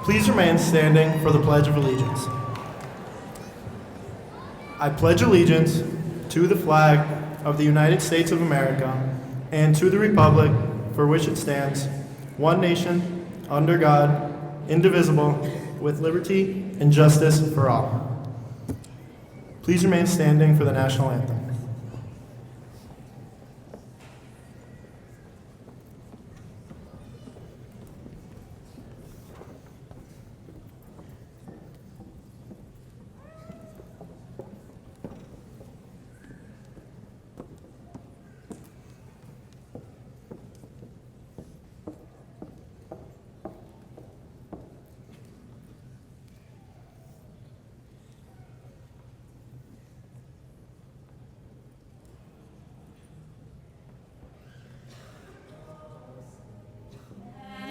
Please remain standing for the Pledge of Allegiance. I pledge allegiance to the flag of the United States of America and to the republic for which it stands, one nation, under God, indivisible, with liberty and justice for all. Please remain standing for the national anthem.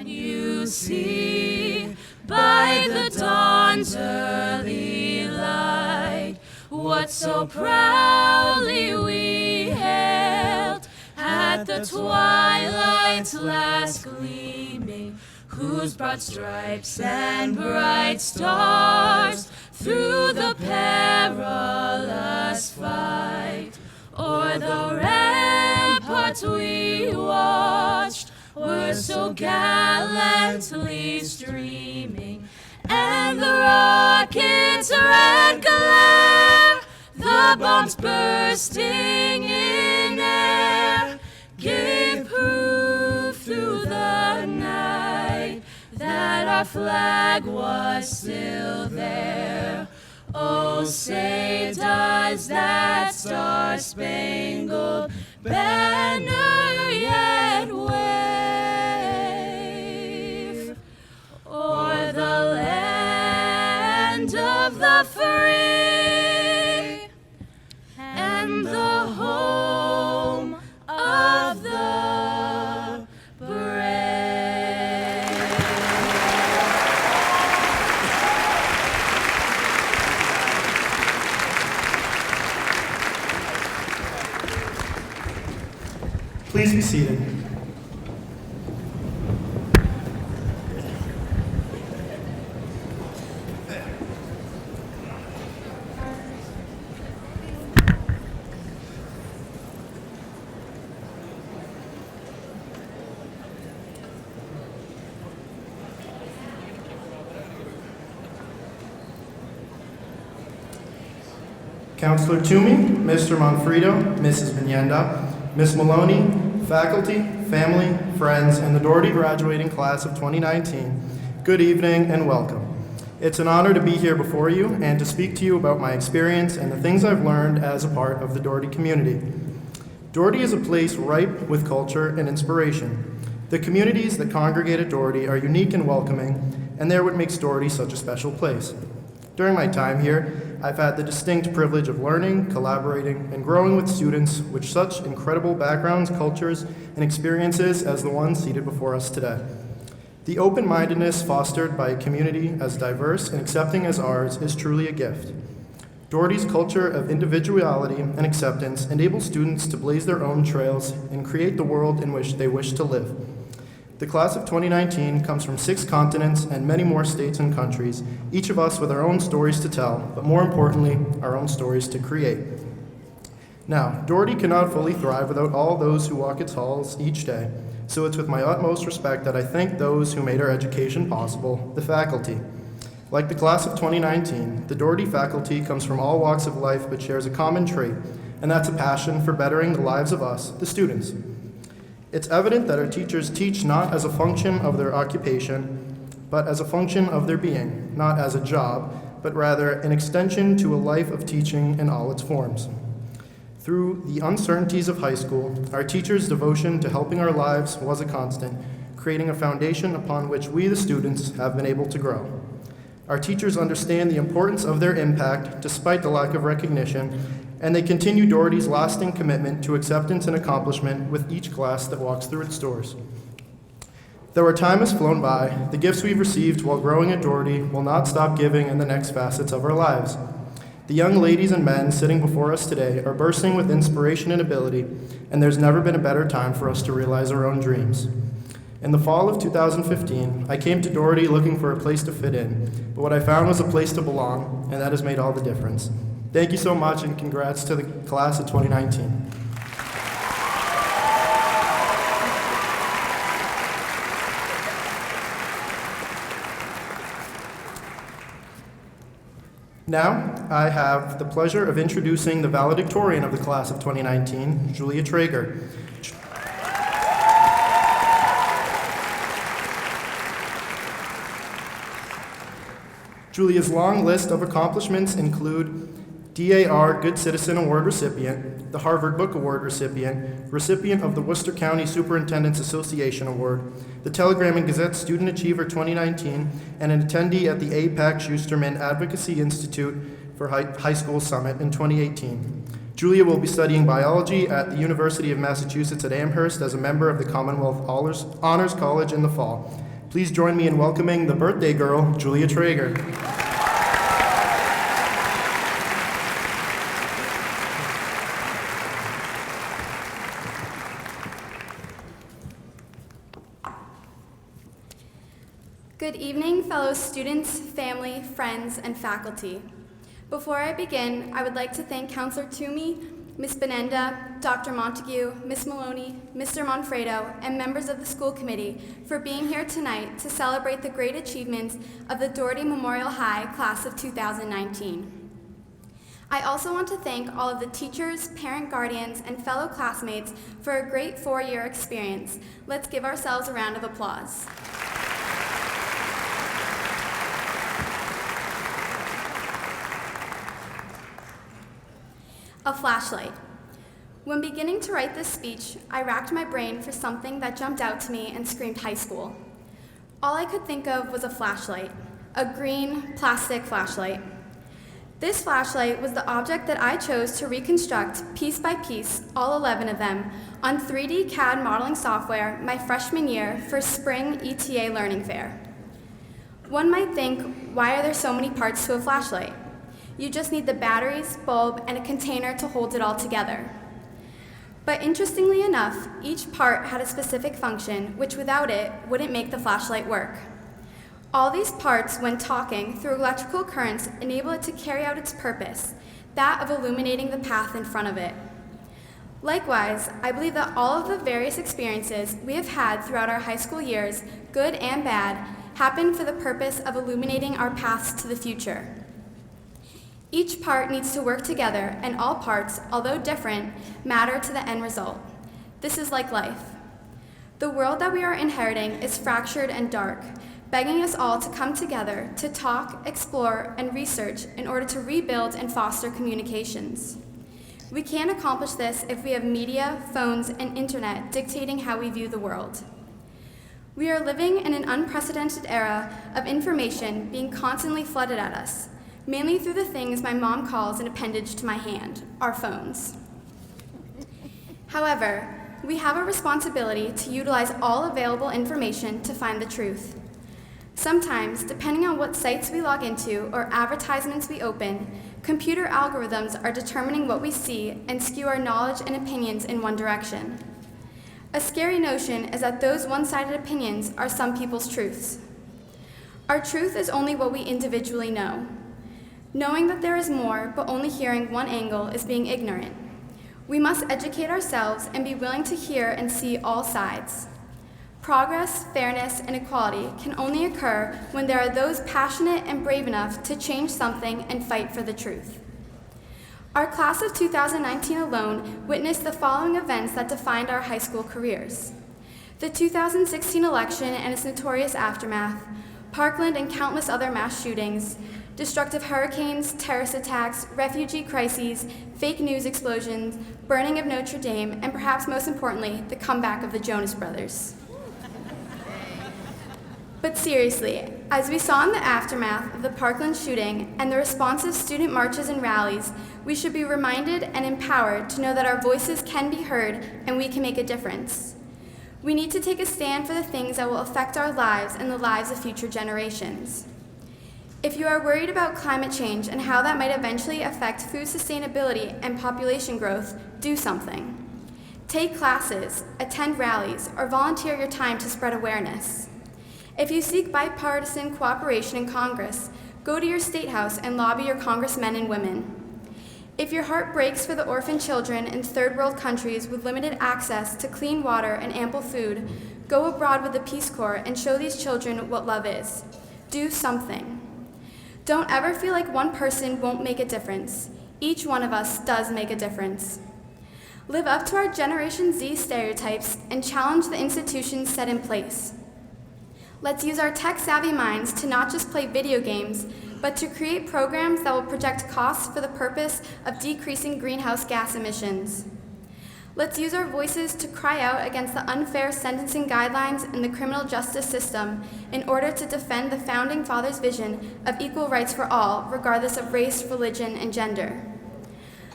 You see by the dawn's early light what so proudly we hailed at the twilight's last gleaming, whose broad stripes and bright stars through the perilous fight o'er the ramparts we watched were so gallantly streaming, and the rocket's red glare, the bombs bursting in air, gave proof through the night that our flag was still there. Oh, say does that star-spangled banner yet wave o'er the land of the free and the home of the brave? Please be seated. Counselor Toomey, Mr. Manfredo, Mrs. Vignenda, Ms. Maloney, faculty, family, friends, and the Doherty graduating class of 2019, good evening and welcome. It's an honor to be here before you and to speak to you about my experience and the things I've learned as a part of the Doherty community. Doherty is a place ripe with culture and inspiration. The communities that congregate at Doherty are unique and welcoming, and they're what makes Doherty such a special place. During my time here, I've had the distinct privilege of learning, collaborating, and growing with students with such incredible backgrounds, cultures, and experiences as the ones seated before us today. The open-mindedness fostered by a community as diverse and accepting as ours is truly a gift. Doherty's culture of individuality and acceptance enables students to blaze their own trails and create the world in which they wish to live. The class of 2019 comes from 6 continents and many more states and countries, each of us with our own stories to tell, but more importantly, our own stories to create. Now, Doherty cannot fully thrive without all those who walk its halls each day, so it's with my utmost respect that I thank those who made our education possible, the faculty. Like the class of 2019, the Doherty faculty comes from all walks of life but shares a common trait, and that's a passion for bettering the lives of us, the students. It's evident that our teachers teach not as a function of their occupation, but as a function of their being, not as a job, but rather an extension to a life of teaching in all its forms. Through the uncertainties of high school, our teachers' devotion to helping our lives was a constant, creating a foundation upon which we, the students, have been able to grow. Our teachers understand the importance of their impact despite the lack of recognition, and they continue Doherty's lasting commitment to acceptance and accomplishment with each class that walks through its doors. Though our time has flown by, the gifts we've received while growing at Doherty will not stop giving in the next facets of our lives. The young ladies and men sitting before us today are bursting with inspiration and ability, and there's never been a better time for us to realize our own dreams. In the fall of 2015, I came to Doherty looking for a place to fit in, but what I found was a place to belong, and that has made all the difference. Thank you so much, and congrats to the class of 2019. Now, I have the pleasure of introducing the valedictorian of the class of 2019, Julia Traeger. Julia's long list of accomplishments include DAR Good Citizen Award recipient, the Harvard Book Award recipient of the Worcester County Superintendent's Association Award, the Telegram and Gazette Student Achiever 2019, and an attendee at the APAC Schusterman Advocacy Institute for High School Summit in 2018. Julia will be studying biology at the University of Massachusetts at Amherst as a member of the Commonwealth Honors College in the fall. Please join me in welcoming the birthday girl, Julia Traeger. Good evening, fellow students, family, friends, and faculty. Before I begin, I would like to thank Counselor Toomey, Ms. Benenda, Dr. Montague, Ms. Maloney, Mr. Monfredo, and members of the school committee for being here tonight to celebrate the great achievements of the Doherty Memorial High class of 2019. I also want to thank all of the teachers, parent guardians, and fellow classmates for a great 4-year experience. Let's give ourselves a round of applause. A flashlight. When beginning to write this speech, I racked my brain for something that jumped out to me and screamed high school. All I could think of was a flashlight, a green plastic flashlight. This flashlight was the object that I chose to reconstruct piece by piece, all 11 of them, on 3D CAD modeling software my freshman year for Spring ETA Learning Fair. One might think, why are there so many parts to a flashlight? You just need the batteries, bulb, and a container to hold it all together. But interestingly enough, each part had a specific function, which without it wouldn't make the flashlight work. All these parts, when talking through electrical currents, enable it to carry out its purpose, that of illuminating the path in front of it. Likewise, I believe that all of the various experiences we have had throughout our high school years, good and bad, happen for the purpose of illuminating our paths to the future. Each part needs to work together, and all parts, although different, matter to the end result. This is like life. The world that we are inheriting is fractured and dark, begging us all to come together to talk, explore, and research in order to rebuild and foster communications. We can't accomplish this if we have media, phones, and internet dictating how we view the world. We are living in an unprecedented era of information being constantly flooded at us, mainly through the things my mom calls an appendage to my hand, our phones. However, we have a responsibility to utilize all available information to find the truth. Sometimes, depending on what sites we log into or advertisements we open, computer algorithms are determining what we see and skew our knowledge and opinions in one direction. A scary notion is that those one-sided opinions are some people's truths. Our truth is only what we individually know. Knowing that there is more, but only hearing one angle, is being ignorant. We must educate ourselves and be willing to hear and see all sides. Progress, fairness, and equality can only occur when there are those passionate and brave enough to change something and fight for the truth. Our class of 2019 alone witnessed the following events that defined our high school careers: the 2016 election and its notorious aftermath, Parkland and countless other mass shootings, destructive hurricanes, terrorist attacks, refugee crises, fake news explosions, burning of Notre Dame, and perhaps most importantly, the comeback of the Jonas Brothers. But seriously, as we saw in the aftermath of the Parkland shooting and the responsive student marches and rallies, we should be reminded and empowered to know that our voices can be heard and we can make a difference. We need to take a stand for the things that will affect our lives and the lives of future generations. If you are worried about climate change and how that might eventually affect food sustainability and population growth, do something. take classes, attend rallies, or volunteer your time to spread awareness. If you seek bipartisan cooperation in Congress, go to your state house and lobby your congressmen and women. If your heart breaks for the orphan children in third world countries with limited access to clean water and ample food, go abroad with the Peace Corps and show these children what love is. Do something. Don't ever feel like one person won't make a difference. Each one of us does make a difference. Live up to our Generation Z stereotypes and challenge the institutions set in place. Let's use our tech-savvy minds to not just play video games, but to create programs that will project costs for the purpose of decreasing greenhouse gas emissions. Let's use our voices to cry out against the unfair sentencing guidelines in the criminal justice system in order to defend the Founding Fathers' vision of equal rights for all, regardless of race, religion, and gender.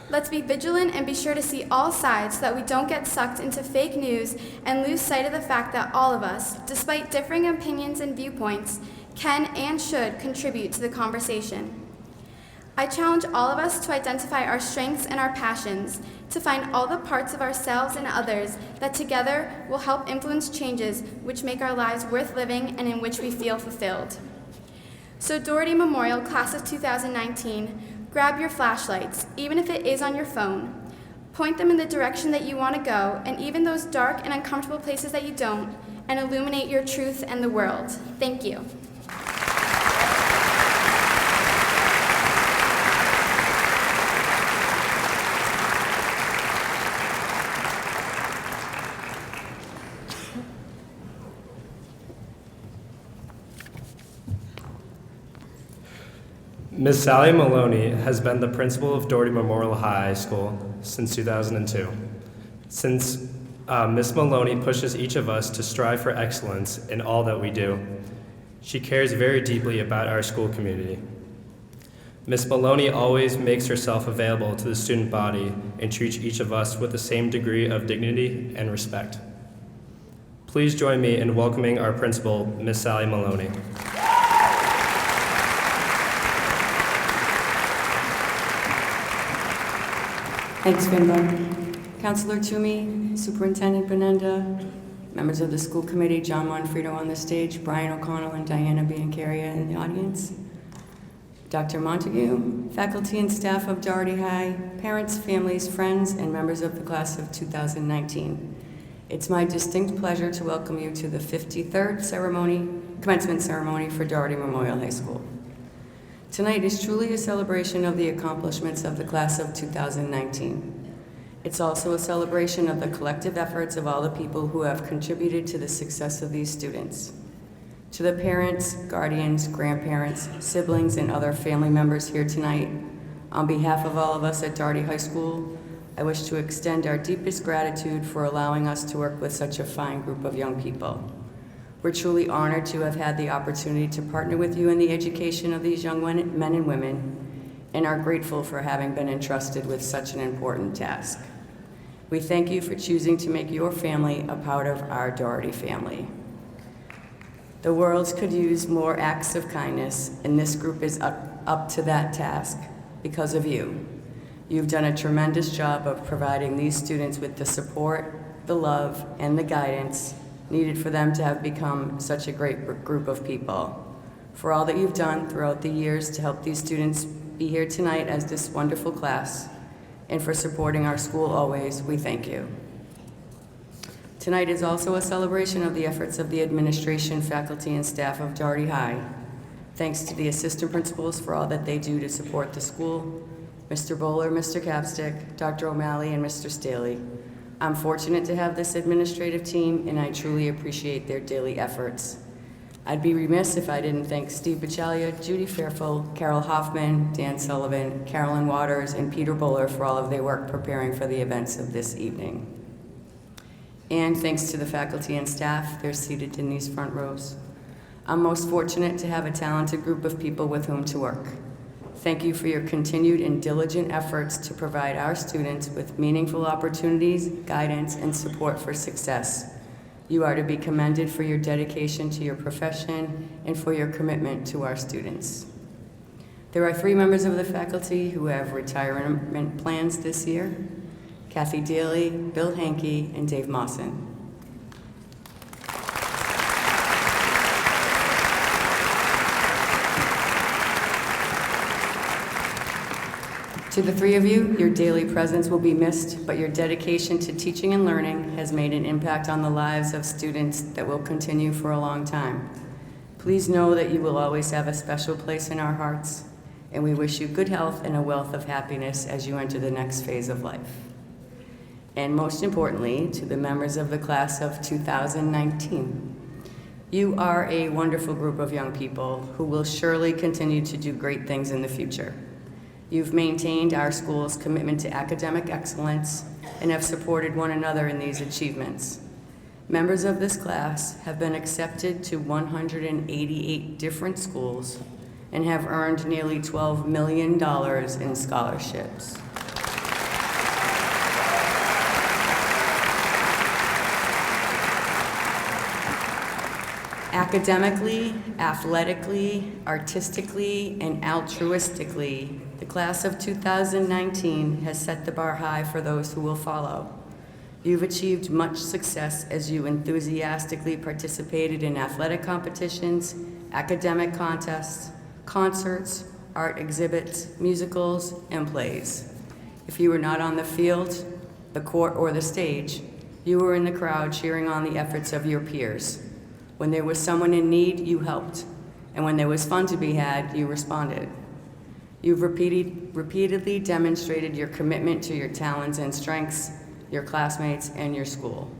Let's be vigilant and be sure to see all sides so that we don't get sucked into fake news and lose sight of the fact that all of us, despite differing opinions and viewpoints, can and should contribute to the conversation. I challenge all of us to identify our strengths and our passions, to find all the parts of ourselves and others that together will help influence changes which make our lives worth living and in which we feel fulfilled. So Doherty Memorial Class of 2019, grab your flashlights, even if it is on your phone. Point them in the direction that you want to go, and even those dark and uncomfortable places that you don't, and illuminate your truth and the world. Thank you. Ms. Sally Maloney has been the principal of Doherty Memorial High School since 2002. Since Ms. Maloney pushes each of us to strive for excellence in all that we do, she cares very deeply about our school community. Ms. Maloney always makes herself available to the student body and treats each of us with the same degree of dignity and respect. Please join me in welcoming our principal, Ms. Sally Maloney. Thanks, Finbar. Councilor Toomey, Superintendent Benenda, members of the school committee, John Monfredo on the stage, Brian O'Connell and Diana Biancaria in the audience, Dr. Montague, faculty and staff of Doherty High, parents, families, friends, and members of the class of 2019. It's my distinct pleasure to welcome you to the 53rd commencement ceremony for Doherty Memorial High School. Tonight is truly a celebration of the accomplishments of the class of 2019. It's also a celebration of the collective efforts of all the people who have contributed to the success of these students. To the parents, guardians, grandparents, siblings, and other family members here tonight, on behalf of all of us at Doherty High School, I wish to extend our deepest gratitude for allowing us to work with such a fine group of young people. We're truly honored to have had the opportunity to partner with you in the education of these young men and women, and are grateful for having been entrusted with such an important task. We thank you for choosing to make your family a part of our Doherty family. The world could use more acts of kindness, and this group is up to that task because of you. You've done a tremendous job of providing these students with the support, the love, and the guidance needed for them to have become such a great group of people. For all that you've done throughout the years to help these students be here tonight as this wonderful class, and for supporting our school always, we thank you. Tonight is also a celebration of the efforts of the administration, faculty, and staff of Doherty High. Thanks to the assistant principals for all that they do to support the school, Mr. Bowler, Mr. Capstick, Dr. O'Malley, and Mr. Staley. I'm fortunate to have this administrative team, and I truly appreciate their daily efforts. I'd be remiss if I didn't thank Steve Bachalia, Judy Fairfull, Carol Hoffman, Dan Sullivan, Carolyn Waters, and Peter Bowler for all of their work preparing for the events of this evening. And thanks to the faculty and staff, they're seated in these front rows. I'm most fortunate to have a talented group of people with whom to work. Thank you for your continued and diligent efforts to provide our students with meaningful opportunities, guidance, and support for success. You are to be commended for your dedication to your profession and for your commitment to our students. There are 3 members of the faculty who have retirement plans this year. Kathy Daly, Bill Hankey, and Dave Mawson. To the three of you, your daily presence will be missed, but your dedication to teaching and learning has made an impact on the lives of students that will continue for a long time. Please know that you will always have a special place in our hearts, and we wish you good health and a wealth of happiness as you enter the next phase of life. And most importantly, to the members of the class of 2019, you are a wonderful group of young people who will surely continue to do great things in the future. You've maintained our school's commitment to academic excellence and have supported one another in these achievements. Members of this class have been accepted to 188 different schools and have earned nearly $12 million in scholarships. Academically, athletically, artistically, and altruistically, the class of 2019 has set the bar high for those who will follow. You've achieved much success as you enthusiastically participated in athletic competitions, academic contests, concerts, art exhibits, musicals, and plays. If you were not on the field, the court, or the stage, you were in the crowd cheering on the efforts of your peers. When there was someone in need, you helped. And when there was fun to be had, you responded. You've repeatedly demonstrated your commitment to your talents and strengths, your classmates, and your school.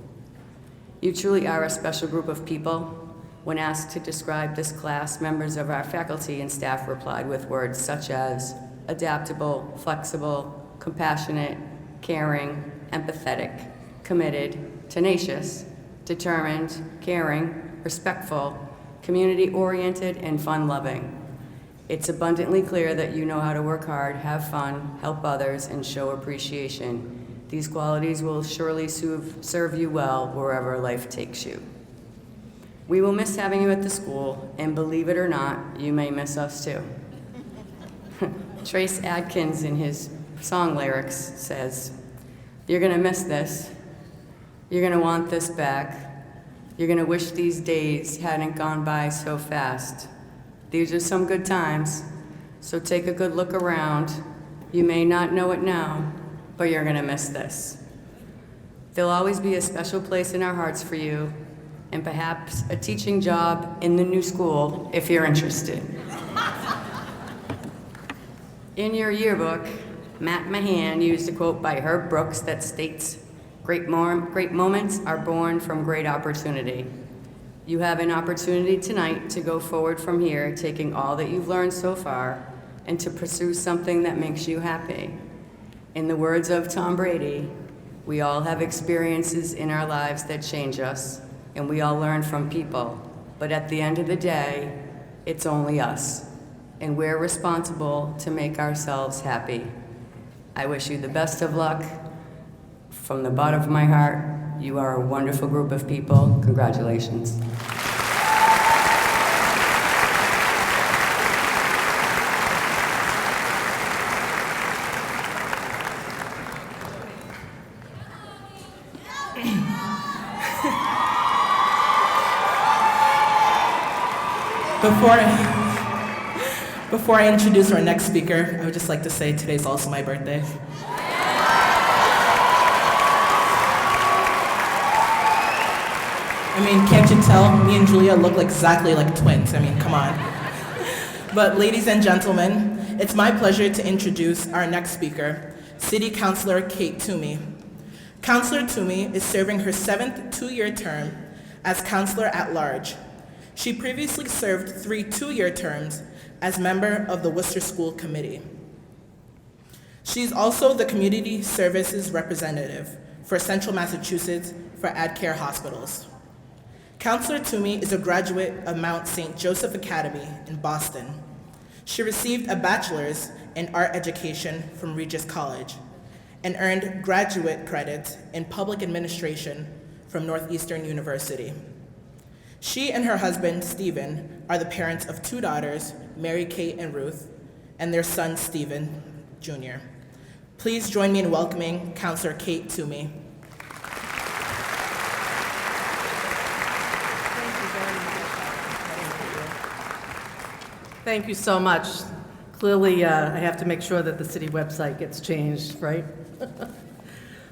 You truly are a special group of people. When asked to describe this class, members of our faculty and staff replied with words such as adaptable, flexible, compassionate, caring, empathetic, committed, tenacious, determined, caring, respectful, community-oriented, and fun-loving. It's abundantly clear that you know how to work hard, have fun, help others, and show appreciation. These qualities will surely serve you well wherever life takes you. We will miss having you at the school, and believe it or not, you may miss us too. Trace Adkins, in his song lyrics, says, "You're gonna miss this. You're gonna want this back. You're gonna wish these days hadn't gone by so fast. These are some good times, so take a good look around. You may not know it now, but you're gonna miss this." There'll always be a special place in our hearts for you, and perhaps a teaching job in the new school if you're interested. In your yearbook, Matt Mahan used a quote by Herb Brooks that states, great moments are born from great opportunity. You have an opportunity tonight to go forward from here, taking all that you've learned so far, and to pursue something that makes you happy. In the words of Tom Brady, we all have experiences in our lives that change us, and we all learn from people. But at the end of the day, it's only us, and we're responsible to make ourselves happy. I wish you the best of luck. From the bottom of my heart, you are a wonderful group of people. Congratulations. Before I introduce our next speaker, I would just like to say today's also my birthday. I mean, can't you tell? Me and Julia look exactly like twins. I mean, come on. But ladies and gentlemen, it's my pleasure to introduce our next speaker, City Councilor Kate Toomey. Councilor Toomey is serving her 7th two-year term as Councilor at Large. She previously served 3 two-year terms as member of the Worcester School Committee. She's also the Community Services Representative for Central Massachusetts for AdCare Hospitals. Councilor Toomey is a graduate of Mount St. Joseph Academy in Boston. She received a bachelor's in art education from Regis College and earned graduate credits in public administration from Northeastern University. She and her husband, Stephen, are the parents of 2 daughters, Mary Kate and Ruth, and their son, Stephen Jr. Please join me in welcoming Counselor Kate Toomey. Thank you so much. Clearly, I have to make sure that the city website gets changed, right?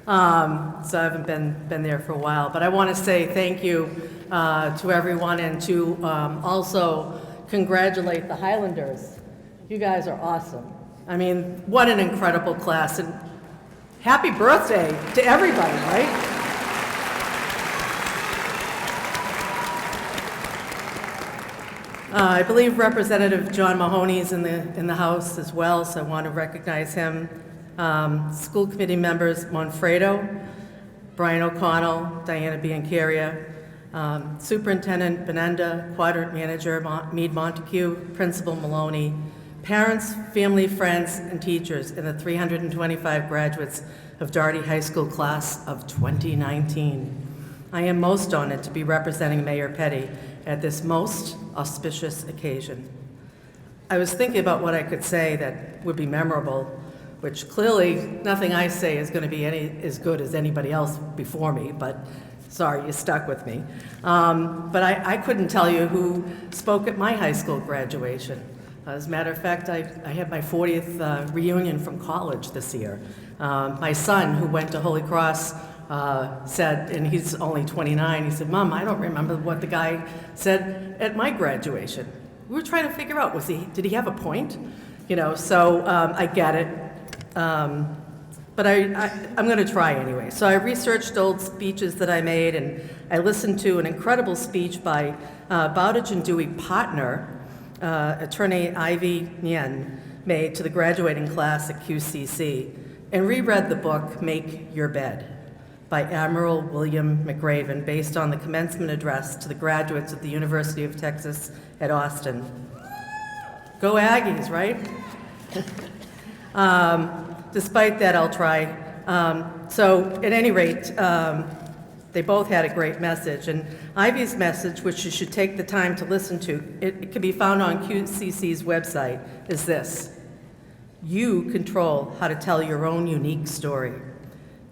So I haven't been there for a while, but I want to say thank you to everyone and to also congratulate the Highlanders. You guys are awesome. I mean, what an incredible class, and happy birthday to everybody, right? I believe Representative John Mahoney's in the House as well, so I want to recognize him. School committee members Monfredo, Brian O'Connell, Diana Biancaria, Superintendent Benenda, Quadrant Manager Meade Montague, Principal Maloney, parents, family, friends, and teachers, and the 325 graduates of Doherty High School class of 2019. I am most honored to be representing Mayor Petty at this most auspicious occasion. I was thinking about what I could say that would be memorable, which clearly nothing I say is going to be as good as anybody else before me, but sorry, you stuck with me. But I couldn't tell you who spoke at my high school graduation. As a matter of fact, I had my 40th reunion from college this year. My son, who went to Holy Cross, said, and he's only 29, he said, "Mom, I don't remember what the guy said at my graduation." We were trying to figure out, did he have a point? You know, so I get it. But I'm going to try anyway. So I researched old speeches that I made, and I listened to an incredible speech by Bowditch and Dewey partner, attorney Ivy Nguyen, made to the graduating class at QCC, and reread the book, Make Your Bed, by Admiral William McRaven, based on the commencement address to the graduates of the University of Texas at Austin. Go Aggies, right? Despite that, I'll try. So at any rate, they both had a great message. And Ivy's message, which you should take the time to listen to, it can be found on QCC's website, is this: you control how to tell your own unique story.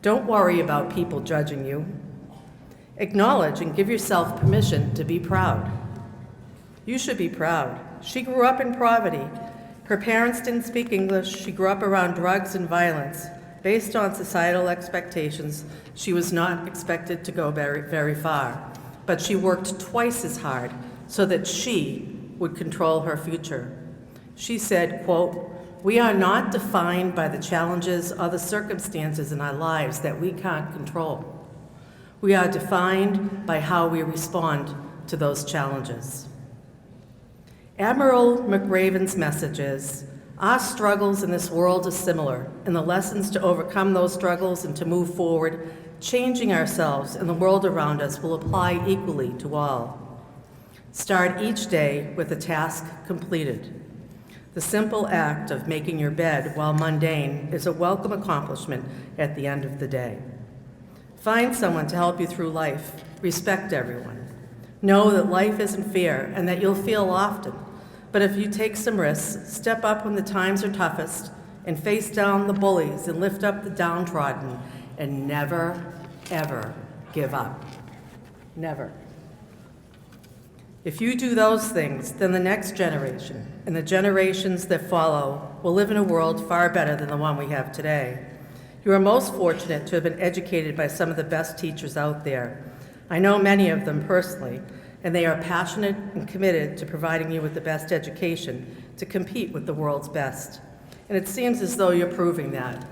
Don't worry about people judging you. Acknowledge and give yourself permission to be proud. You should be proud. She grew up in poverty. Her parents didn't speak English. She grew up around drugs and violence. Based on societal expectations, she was not expected to go very, very far. But she worked twice as hard so that she would control her future. She said, quote, "We are not defined by the challenges or the circumstances in our lives that we can't control. We are defined by how we respond to those challenges." Admiral McRaven's message is, our struggles in this world are similar, and the lessons to overcome those struggles and to move forward, changing ourselves and the world around us, will apply equally to all. Start each day with a task completed. The simple act of making your bed, while mundane, is a welcome accomplishment at the end of the day. Find someone to help you through life. Respect everyone. Know that life isn't fair and that you'll fail often. But if you take some risks, step up when the times are toughest, and face down the bullies and lift up the downtrodden, and never, ever give up. Never. If you do those things, then the next generation and the generations that follow will live in a world far better than the one we have today. You are most fortunate to have been educated by some of the best teachers out there. I know many of them personally, and they are passionate and committed to providing you with the best education to compete with the world's best. And it seems as though you're proving that.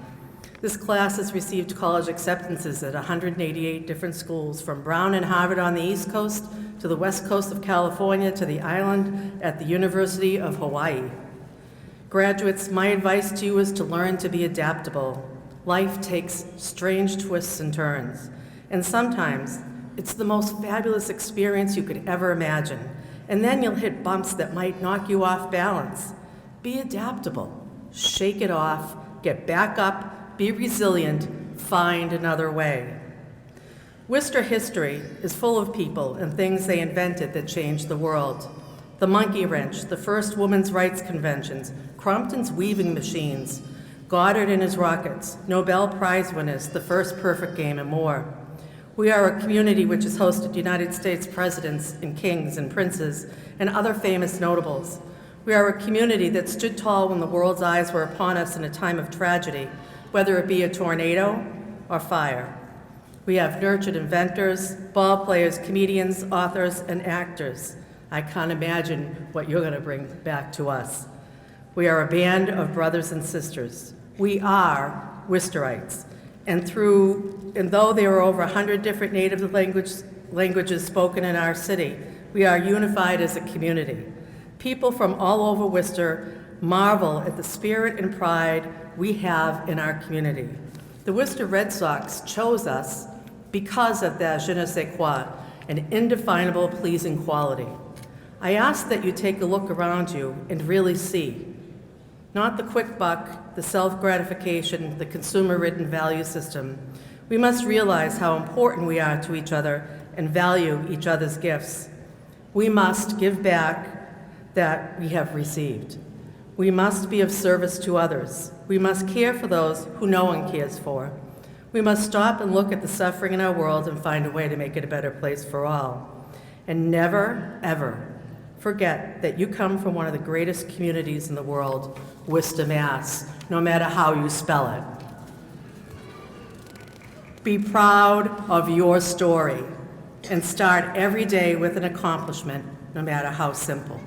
This class has received college acceptances at 188 different schools, from Brown and Harvard on the East Coast to the West Coast of California to the island at the University of Hawaii. Graduates, my advice to you is to learn to be adaptable. Life takes strange twists and turns, and sometimes it's the most fabulous experience you could ever imagine. And then you'll hit bumps that might knock you off balance. Be adaptable. Shake it off. Get back up. Be resilient. Find another way. Worcester history is full of people and things they invented that changed the world. The monkey wrench, the first women's rights conventions, Crompton's weaving machines, Goddard and his rockets, Nobel Prize winners, the first perfect game, and more. We are a community which has hosted United States presidents and kings and princes and other famous notables. We are a community that stood tall when the world's eyes were upon us in a time of tragedy, whether it be a tornado or fire. We have nurtured inventors, ball players, comedians, authors, and actors. I can't imagine what you're going to bring back to us. We are a band of brothers and sisters. We are Worcesterites. And though there are over 100 different native languages spoken in our city, we are unified as a community. People from all over Worcester marvel at the spirit and pride we have in our community. The Worcester Red Sox chose us because of that je ne sais quoi, an indefinable pleasing quality. I ask that you take a look around you and really see, not the quick buck, the self-gratification, the consumer-ridden value system. We must realize how important we are to each other and value each other's gifts. We must give back that we have received. We must be of service to others. We must care for those who no one cares for. We must stop and look at the suffering in our world and find a way to make it a better place for all. And never, ever forget that you come from one of the greatest communities in the world, Worcester, Mass., no matter how you spell it. Be proud of your story and start every day with an accomplishment, no matter how simple.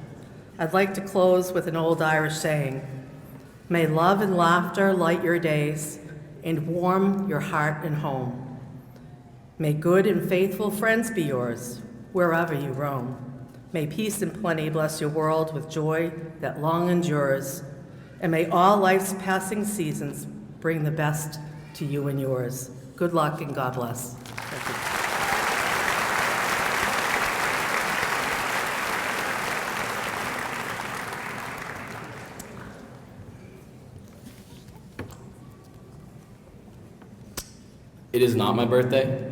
I'd like to close with an old Irish saying, may love and laughter light your days and warm your heart and home. May good and faithful friends be yours wherever you roam. May peace and plenty bless your world with joy that long endures. And may all life's passing seasons bring the best to you and yours. Good luck and God bless. Thank you. It is not my birthday.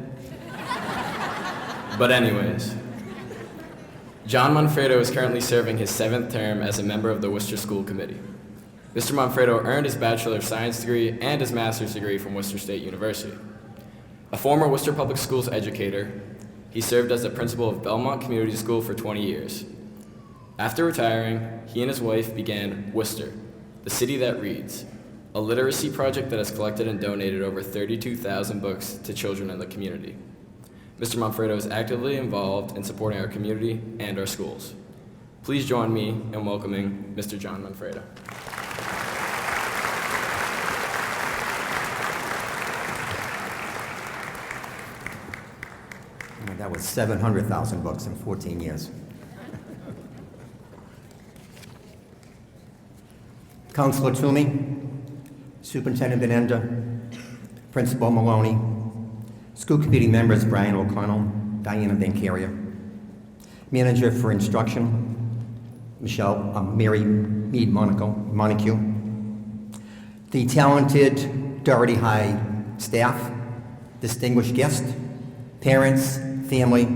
But anyways, John Manfredo is currently serving his 7th term as a member of the Worcester School Committee. Mr. Manfredo earned his Bachelor of Science degree and his Master's degree from Worcester State University. A former Worcester Public Schools educator, he served as the principal of Belmont Community School for 20 years. After retiring, he and his wife began Worcester, the City That Reads, a literacy project that has collected and donated over 32,000 books to children in the community. Mr. Manfredo is actively involved in supporting our community and our schools. Please join me in welcoming Mr. John Manfredo. That was 700,000 books in 14 years. Councilor Toomey, Superintendent Benenda, Principal Maloney, School Committee members Brian O'Connell, Diana Bancaria, Manager for Instruction, Mary Mead Montague, the talented Doherty High staff, distinguished guests, parents, family,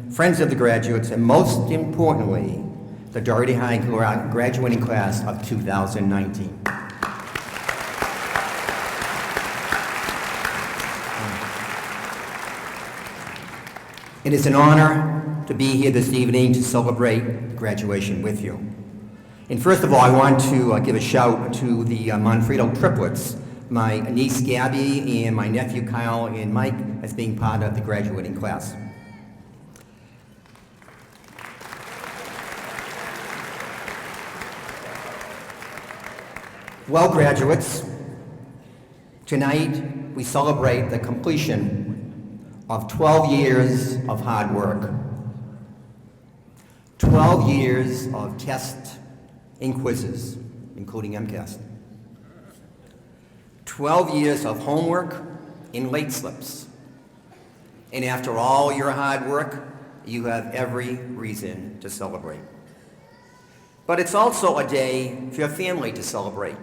friends of the graduates, and most importantly, the Doherty High graduating class of 2019. It is an honor to be here this evening to celebrate graduation with you. And first of all, I want to give a shout to the Manfredo triplets, my niece Gabby and my nephew Kyle and Mike as being part of the graduating class. Well, graduates, tonight we celebrate the completion of 12 years of hard work, 12 years of tests and quizzes, including MCAS, 12 years of homework and late slips. And after all your hard work, you have every reason to celebrate. But it's also a day for your family to celebrate.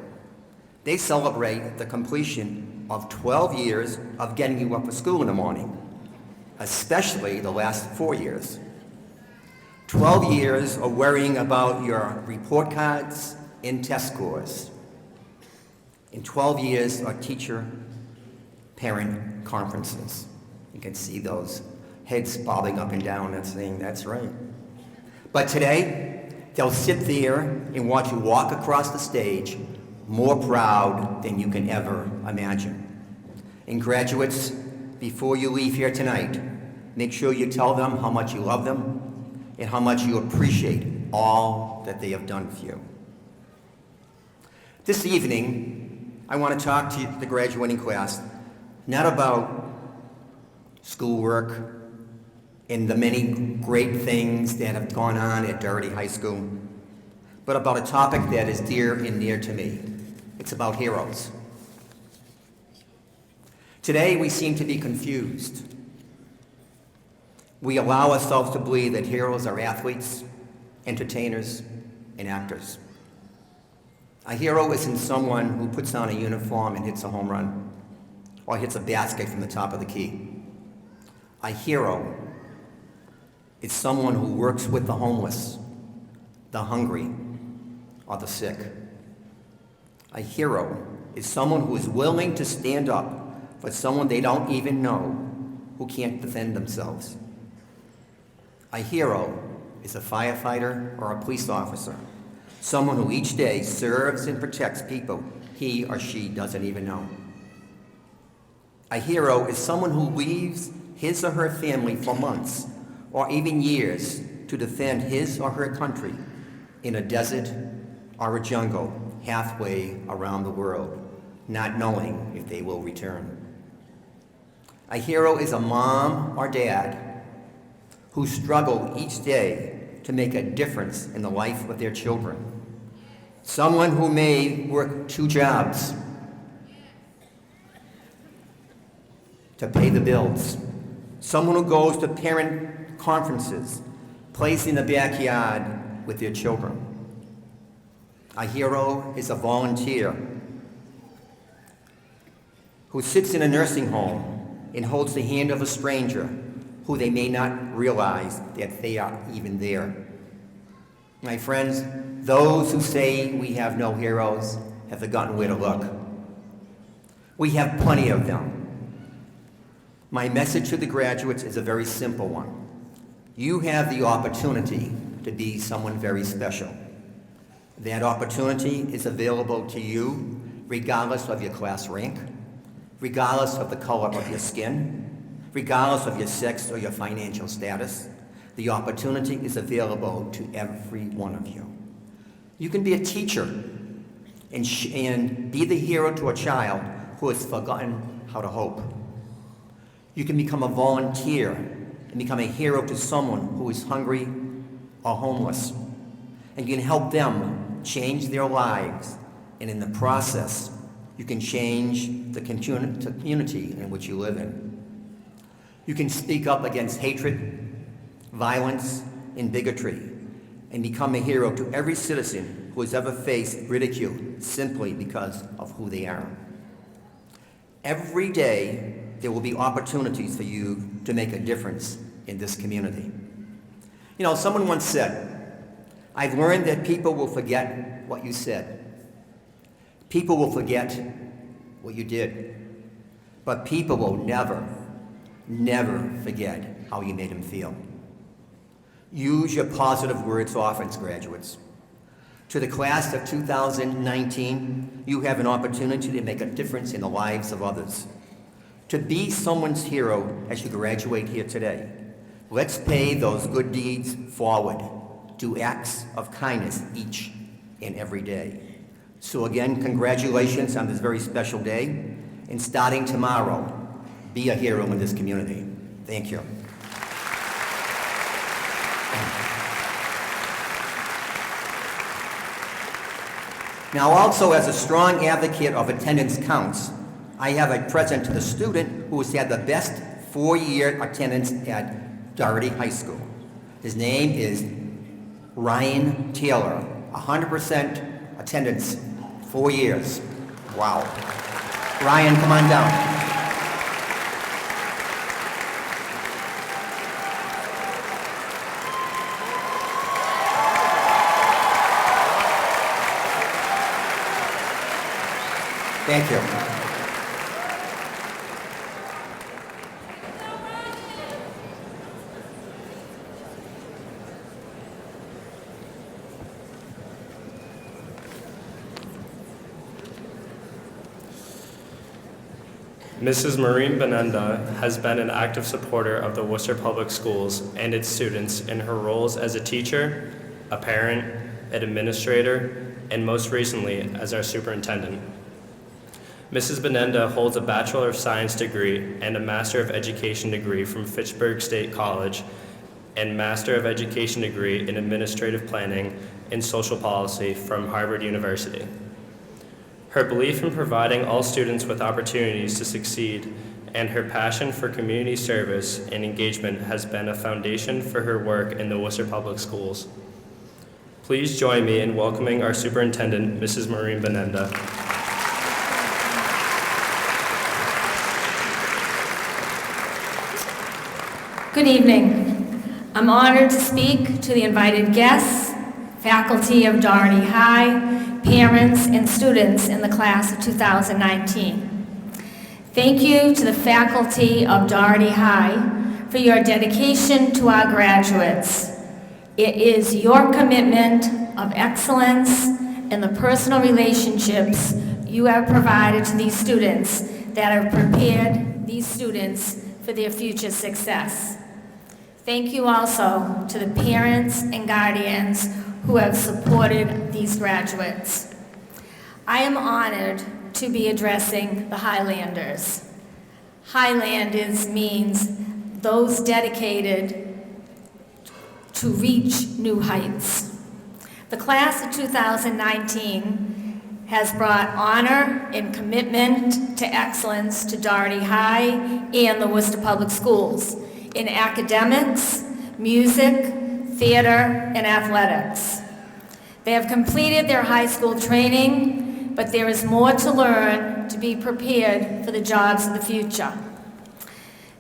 They celebrate the completion of 12 years of getting you up for school in the morning, especially the last 4 years. 12 years of worrying about your report cards and test scores. in 12 years of teacher-parent conferences. You can see those heads bobbing up and down and saying, that's right. But today, they'll sit there and watch you walk across the stage more proud than you can ever imagine. And graduates, before you leave here tonight, make sure you tell them how much you love them and how much you appreciate all that they have done for you. This evening, I want to talk to the graduating class not about schoolwork and the many great things that have gone on at Doherty High School, but about a topic that is dear and near to me. It's about heroes. Today, we seem to be confused. We allow ourselves to believe that heroes are athletes, entertainers, and actors. A hero isn't someone who puts on a uniform and hits a home run, or hits a basket from the top of the key. A hero is someone who works with the homeless, the hungry, or the sick. A hero is someone who is willing to stand up for someone they don't even know who can't defend themselves. A hero is a firefighter or a police officer, someone who each day serves and protects people he or she doesn't even know. A hero is someone who leaves his or her family for months or even years to defend his or her country in a desert or a jungle halfway around the world, not knowing if they will return. A hero is a mom or dad who struggle each day to make a difference in the life of their children. Someone who may work 2 jobs to pay the bills. Someone who goes to parent conferences, plays in the backyard with their children. A hero is a volunteer who sits in a nursing home and holds the hand of a stranger who they may not realize that they are even there. My friends, those who say we have no heroes have forgotten where to look. We have plenty of them. My message to the graduates is a very simple one. You have the opportunity to be someone very special. That opportunity is available to you regardless of your class rank, regardless of the color of your skin, regardless of your sex or your financial status. The opportunity is available to every one of you. You can be a teacher and be the hero to a child who has forgotten how to hope. You can become a volunteer and become a hero to someone who is hungry or homeless. And you can help them change their lives. And in the process, you can change the community in which you live in. You can speak up against hatred, violence, and bigotry, and become a hero to every citizen who has ever faced ridicule simply because of who they are. Every day, there will be opportunities for you to make a difference in this community. You know, someone once said, I've learned that people will forget what you said. People will forget what you did. But people will never forget how you made them feel. Use your positive words often, graduates. To the class of 2019, you have an opportunity to make a difference in the lives of others. To be someone's hero as you graduate here today. Let's pay those good deeds forward. Do acts of kindness each and every day. So again, congratulations on this very special day. And starting tomorrow, be a hero in this community. Thank you. Now also, as a strong advocate of attendance counts, I have a present to the student who has had the best 4-year attendance at Doherty High School. His name is Ryan Taylor, 100% attendance, 4 years. Wow. Ryan, come on down. Thank you. Mrs. Maureen Benenda has been an active supporter of the Worcester Public Schools and its students in her roles as a teacher, a parent, an administrator, and most recently as our superintendent. Mrs. Benenda holds a Bachelor of Science degree and a Master of Education degree from Fitchburg State College and Master of Education degree in Administrative Planning and Social Policy from Harvard University. Her belief in providing all students with opportunities to succeed and her passion for community service and engagement has been a foundation for her work in the Worcester Public Schools. Please join me in welcoming our superintendent, Mrs. Maureen Benenda. Good evening. I'm honored to speak to the invited guests, faculty of Doherty High, parents, and students in the class of 2019. Thank you to the faculty of Doherty High for your dedication to our graduates. It is your commitment of excellence and the personal relationships you have provided to these students that have prepared these students for their future success. Thank you also to the parents and guardians who have supported these graduates. I am honored to be addressing the Highlanders. Highlanders means those dedicated to reach new heights. The class of 2019 has brought honor and commitment to excellence to Doherty High and the Worcester Public Schools in academics, music, theater, and athletics. They have completed their high school training, but there is more to learn to be prepared for the jobs of the future.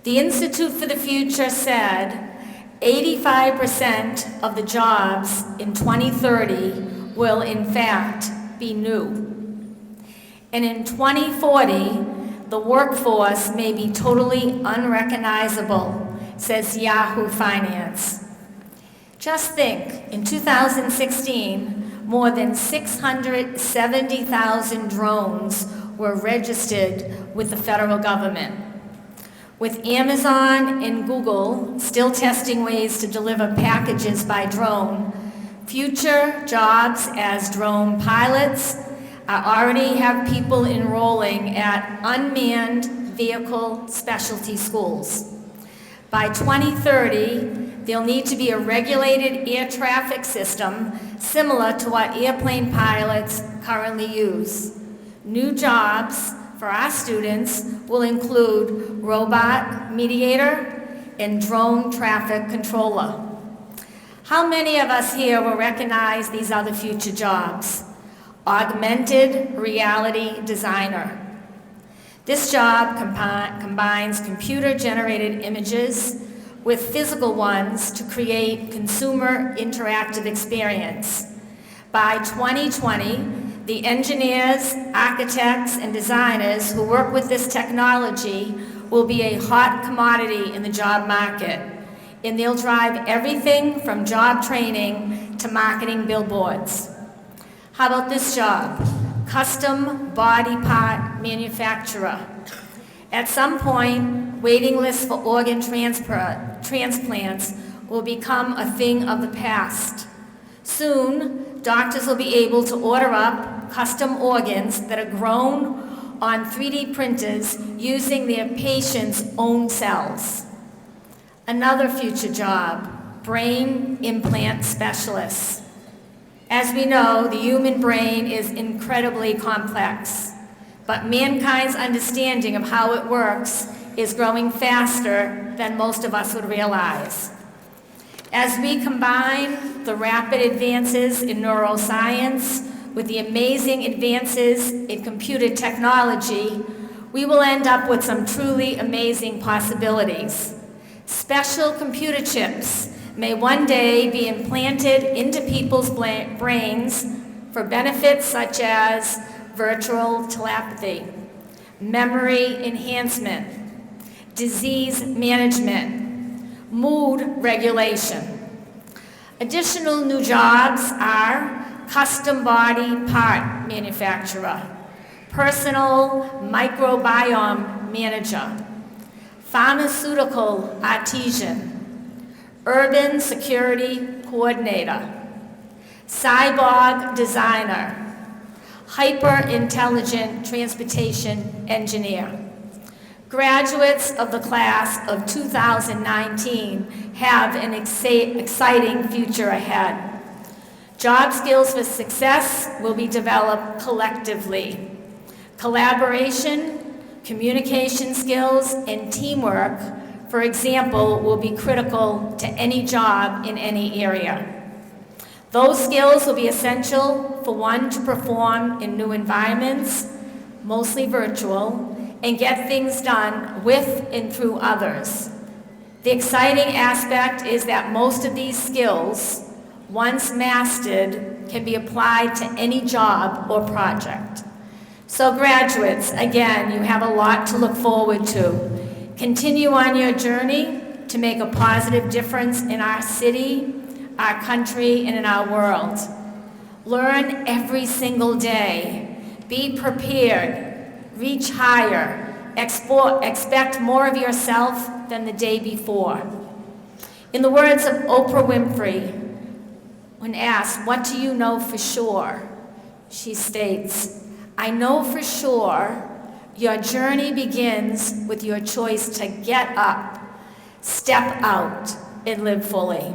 The Institute for the Future said 85% of the jobs in 2030 will in fact be new. And in 2040, the workforce may be totally unrecognizable, says Yahoo Finance. Just think, in 2016, more than 670,000 drones were registered with the federal government. With Amazon and Google still testing ways to deliver packages by drone, future jobs as drone pilots already have people enrolling at unmanned vehicle specialty schools. By 2030, there'll need to be a regulated air traffic system similar to what airplane pilots currently use. New jobs for our students will include robot mediator and drone traffic controller. How many of us here will recognize these other future jobs? Augmented reality designer. This job combines computer-generated images with physical ones to create consumer interactive experience. By 2020, the engineers, architects, and designers who work with this technology will be a hot commodity in the job market, and they'll drive everything from job training to marketing billboards. How about this job? Custom body part manufacturer. At some point, waiting lists for organ transplants will become a thing of the past. Soon, doctors will be able to order up custom organs that are grown on 3D printers using their patient's own cells. Another future job, brain implant specialists. As we know, the human brain is incredibly complex, but mankind's understanding of how it works is growing faster than most of us would realize. As we combine the rapid advances in neuroscience with the amazing advances in computer technology, we will end up with some truly amazing possibilities. Special computer chips may one day be implanted into people's brains for benefits such as virtual telepathy, memory enhancement, disease management, mood regulation. Additional new jobs are custom body part manufacturer, personal microbiome manager, pharmaceutical artisan, urban security coordinator, cyborg designer, hyper-intelligent transportation engineer. Graduates of the class of 2019 have an exciting future ahead. Job skills for success will be developed collectively. Collaboration, communication skills, and teamwork, for example, will be critical to any job in any area. Those skills will be essential for one to perform in new environments, mostly virtual, and get things done with and through others. The exciting aspect is that most of these skills, once mastered, can be applied to any job or project. So graduates, again, you have a lot to look forward to. Continue on your journey to make a positive difference in our city, our country, and in our world. Learn every single day. Be prepared. Reach higher. Expect more of yourself than the day before. In the words of Oprah Winfrey, when asked, "What do you know for sure?" she states, "I know for sure your journey begins with your choice to get up, step out, and live fully."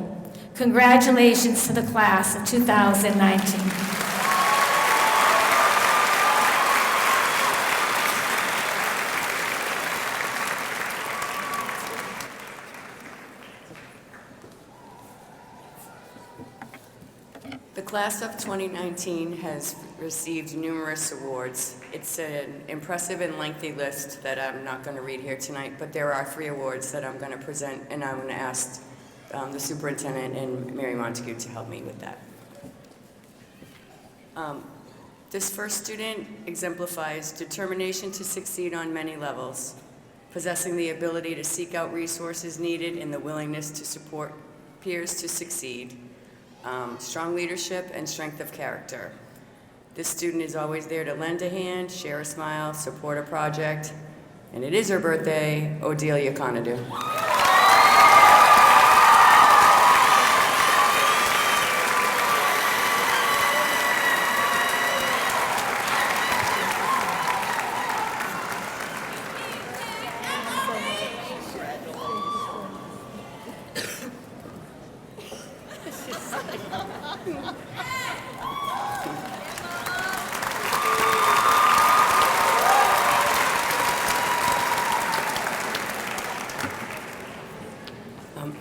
Congratulations to the class of 2019. The class of 2019 has received numerous awards. It's an impressive and lengthy list that I'm not going to read here tonight, but there are 3 awards that I'm going to present, and I'm going to ask the superintendent and Mary Montague to help me with that. This first student exemplifies determination to succeed on many levels, possessing the ability to seek out resources needed and the willingness to support peers to succeed, strong leadership and strength of character. This student is always there to lend a hand, share a smile, support a project, and it is her birthday, Odelia Conadu.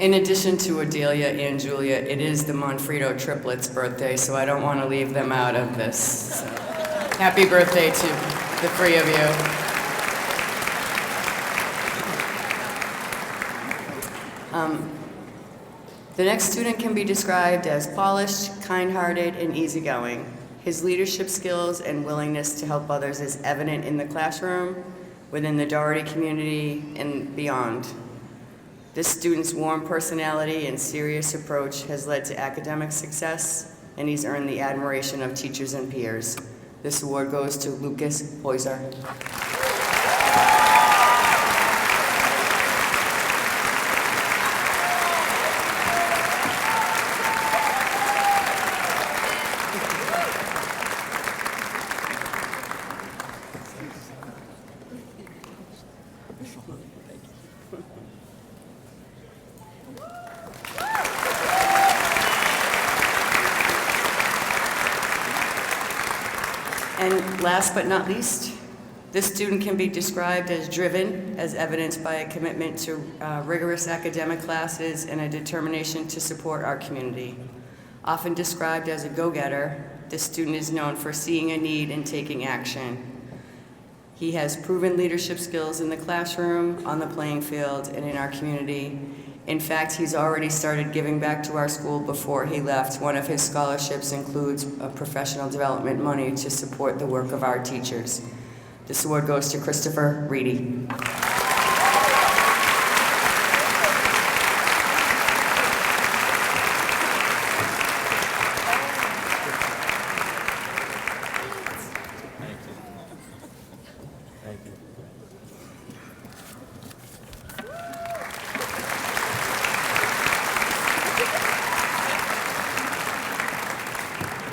In addition to Odelia and Julia, it is the Monfredo triplets' birthday, so I don't want to leave them out of this. So, happy birthday to the 3 of you. The next student can be described as polished, kind-hearted, and easygoing. His leadership skills and willingness to help others is evident in the classroom, within the Doherty community, and beyond. This student's warm personality and serious approach has led to academic success, and he's earned the admiration of teachers and peers. This award goes to Lucas Poiser. And last but not least, this student can be described as driven, as evidenced by a commitment to rigorous academic classes and a determination to support our community. Often described as a go-getter, this student is known for seeing a need and taking action. He has proven leadership skills in the classroom, on the playing field, and in our community, In fact, he's already started giving back to our school before he left. One of his scholarships includes professional development money to support the work of our teachers. This award goes to Christopher Reedy.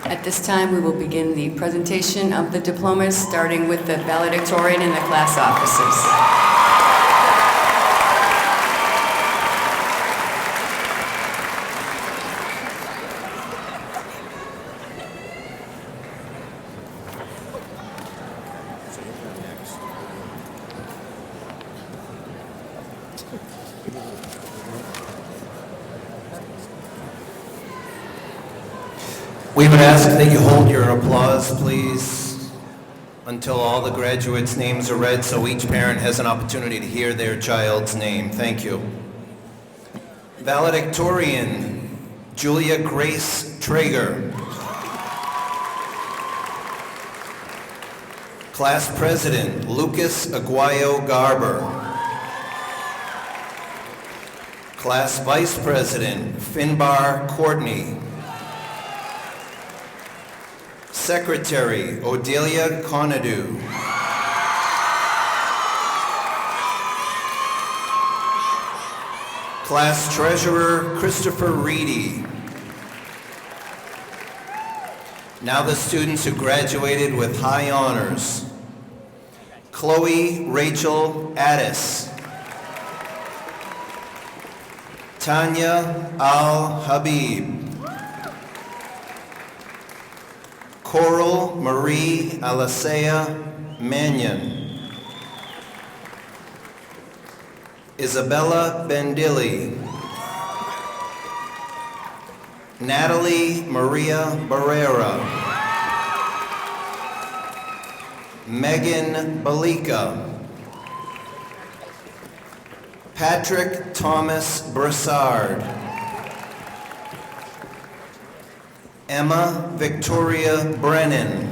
At this time, we will begin the presentation of the diplomas, starting with the valedictorian and the class officers. We would ask that you hold your applause, please, until all the graduates' names are read, so each parent has an opportunity to hear their child's name. Thank you. Valedictorian, Julia Grace Traeger. Class President, Lucas Aguayo Garber. Class Vice President, Finbar Courtney. Secretary, Odelia Conadu. Class Treasurer, Christopher Reedy. Now the students who graduated with high honors. Chloe Rachel Addis. Tanya Al-Habib. Coral Marie Alicea Mannion. Isabella Bendilli. Natalie Maria Barrera. Megan Balika. Patrick Thomas Broussard. Emma Victoria Brennan.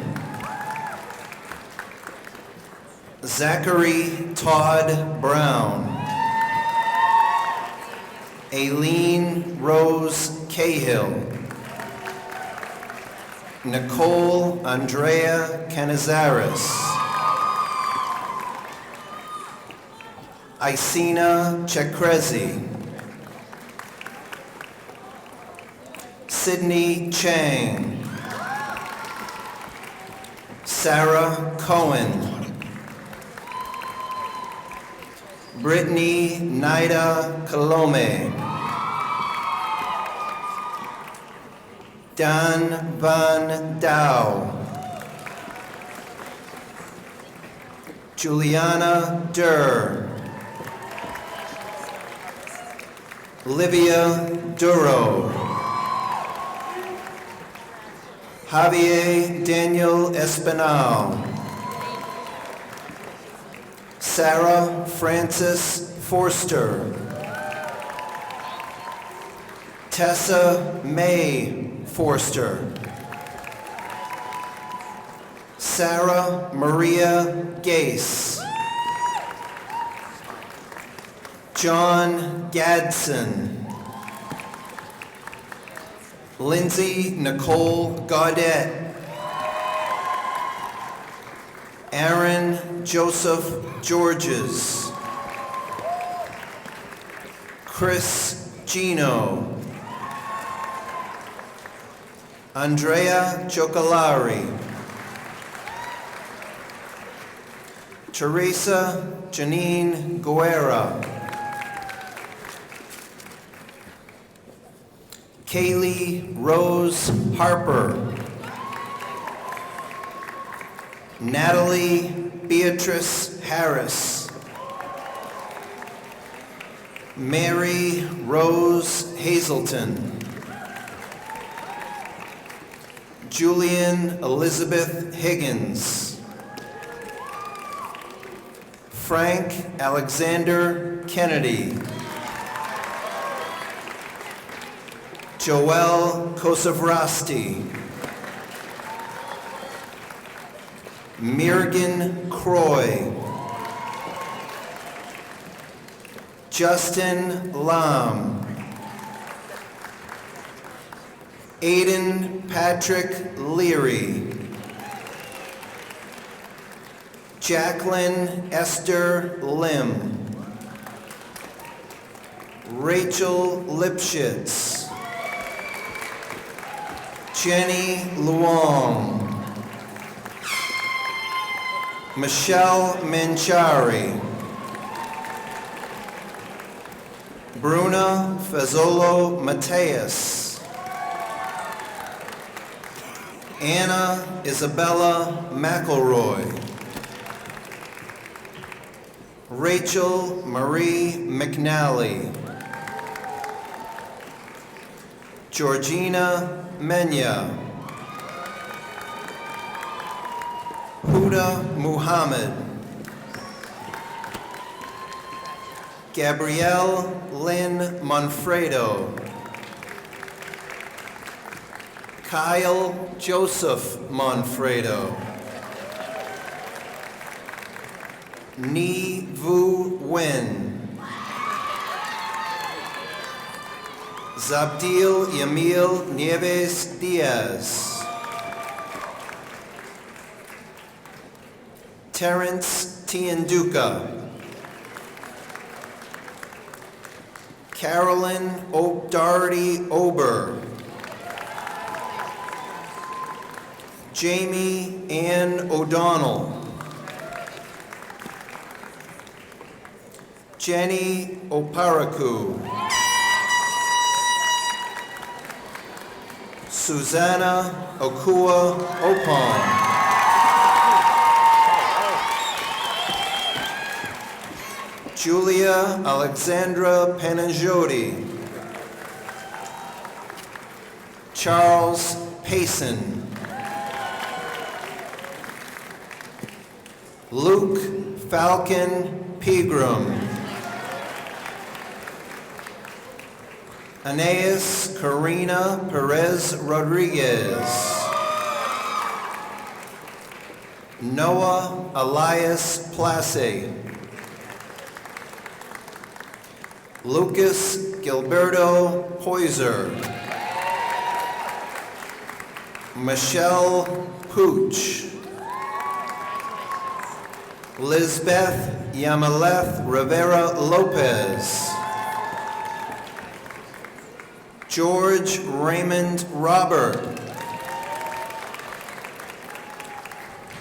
Zachary Todd Brown. Aileen Rose Cahill. Nicole Andrea Canizares. Isina Chekrezi. Sydney Chang. Sarah Cohen. Brittany Naida Colome. Dan Van Dow. Juliana Durr. Livia Duro. Javier Daniel Espinal. Sarah Frances Forster. Tessa May Forster. Sarah Maria Gase. John Gadsden. Lindsay Nicole Gaudet. Aaron Joseph Georges. Chris Gino. Andrea Chocolari. Teresa Janine Guerra. Kaylee Rose Harper. Natalie Beatrice Harris. Mary Rose Hazelton. Julian Elizabeth Higgins. Frank Alexander Kennedy. Joel Kosovrasti, Mirgan Croy, Justin Lam, Aiden Patrick Leary, Jacqueline Esther Lim, Rachel Lipschitz, Jenny Luong, Michelle Manchari, Bruna Fazzolo Mateus, Anna Isabella McElroy, Rachel Marie McNally, Georgina Menya, Huda Muhammad, Gabrielle Lynn Manfredo, Kyle Joseph Manfredo, Ni Vu Nguyen, Zabdil Yamil Nieves Diaz, Terrence Tianduca, Carolyn Doherty Ober, Jamie Ann O'Donnell, Jenny Oparaku, Susanna Okua Opon, Julia Alexandra Panajoti, Charles Payson, Luke Falcon Pegram, Aeneas Karina Perez Rodriguez, Noah Elias Place, Lucas Gilberto Poiser, Michelle Pooch, Lisbeth Yamaleth Rivera Lopez, George Raymond Robert,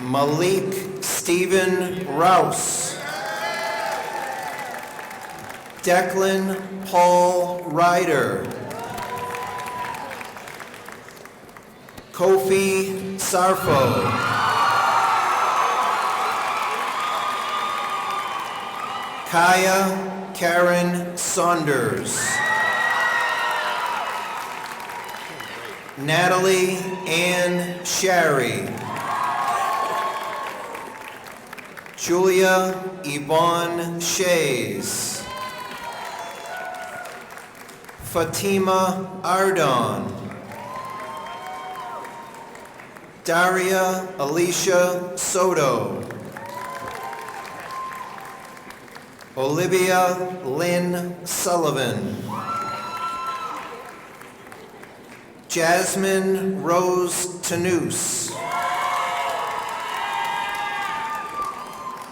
Malik Stephen Rouse, Declan Paul Ryder, Kofi Sarfo, Kaya Karen Saunders, Natalie Ann Shary, Julia Yvonne Shays, Fatima Ardon, Daria Alicia Soto, Olivia Lynn Sullivan, Jasmine Rose Tanous,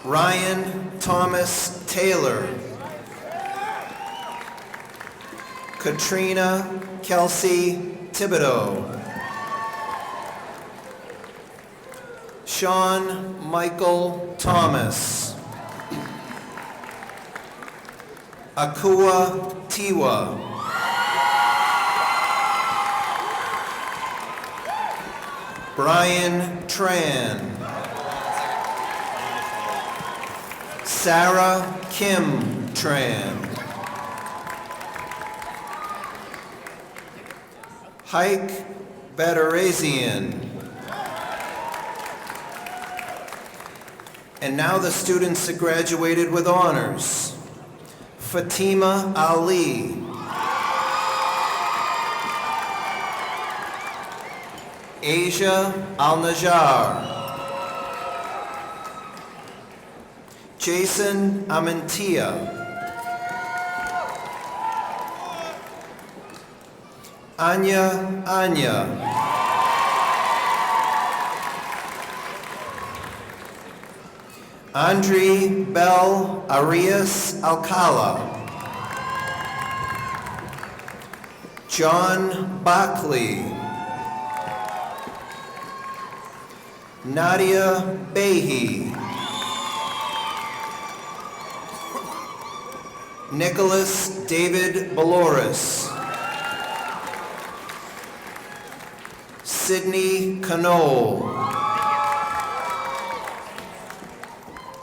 Ryan Thomas Taylor, Katrina Kelsey Thibodeau, Sean Michael Thomas, Akua Tiwa, Brian Tran, Sarah Kim Tran, Hike Badarazian. And now the students that graduated with honors. Fatima Ali, Asia Al-Najjar. Jason Amantia. Anya. Andre Bell Arias Alcala. John Bockley. Nadia Behe. Nicholas David Baloris. Sydney Canole.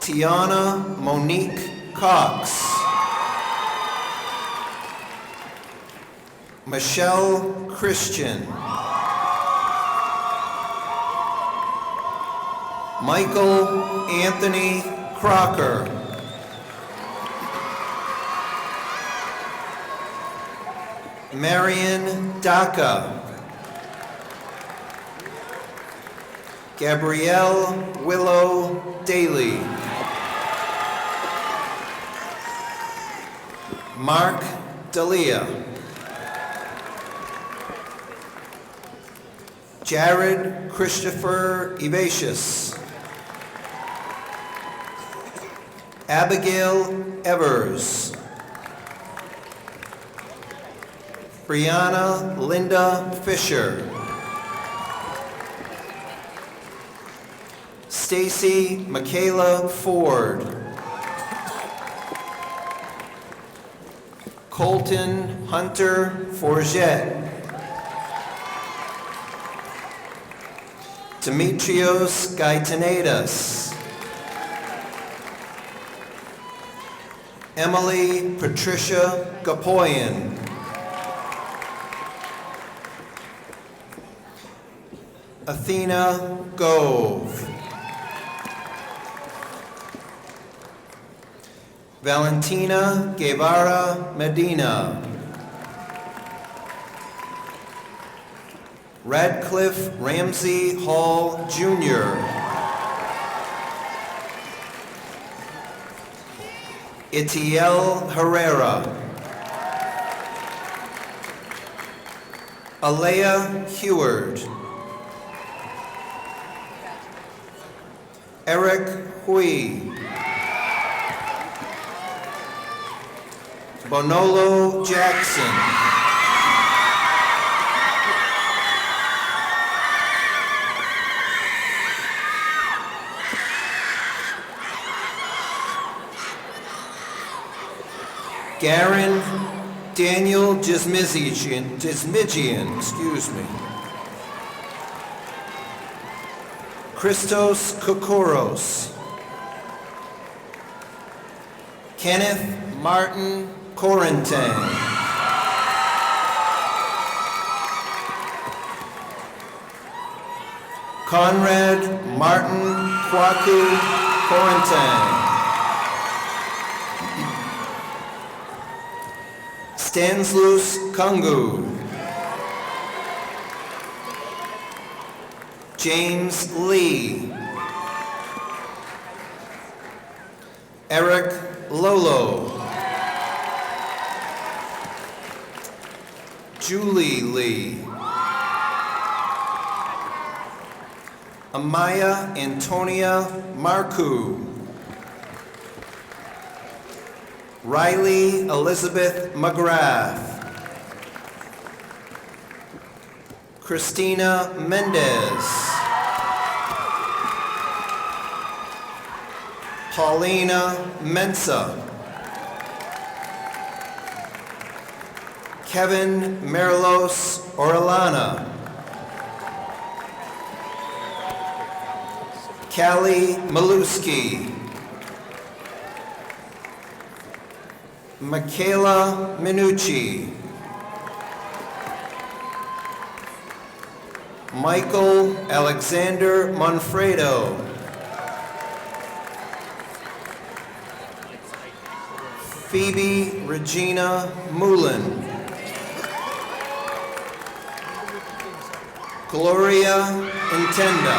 Tiana Monique Cox. Michelle Christian. Michael Anthony Crocker. Marion Daca. Gabrielle Willow Daly. Mark Dalia. Jared Christopher Evasius. Abigail Evers. Brianna Linda Fisher. Stacy Michaela Ford. Colton Hunter Forget. Demetrios Gaitanedas. Emily Patricia Gapoyan. Athena Gove. Valentina Guevara Medina. Radcliffe Ramsey Hall Jr. Itiel Herrera. Alea Heward. Eric Hui. Bonolo Jackson. Garen Daniel Gismigian, excuse me. Christos Kokoros. Kenneth Martin Corentin. Conrad Martin Kwaku Corentin. Stanslus Kungu. James Lee. Eric Lolo. Julie Lee. Amaya Antonia Marcu. Riley Elizabeth McGrath. Christina Mendez. Paulina Mensa. Kevin Merlos Orellana. Callie Maluski. Michaela Minucci. Michael Alexander Manfredo. Phoebe Regina Mullen. Gloria Intenda.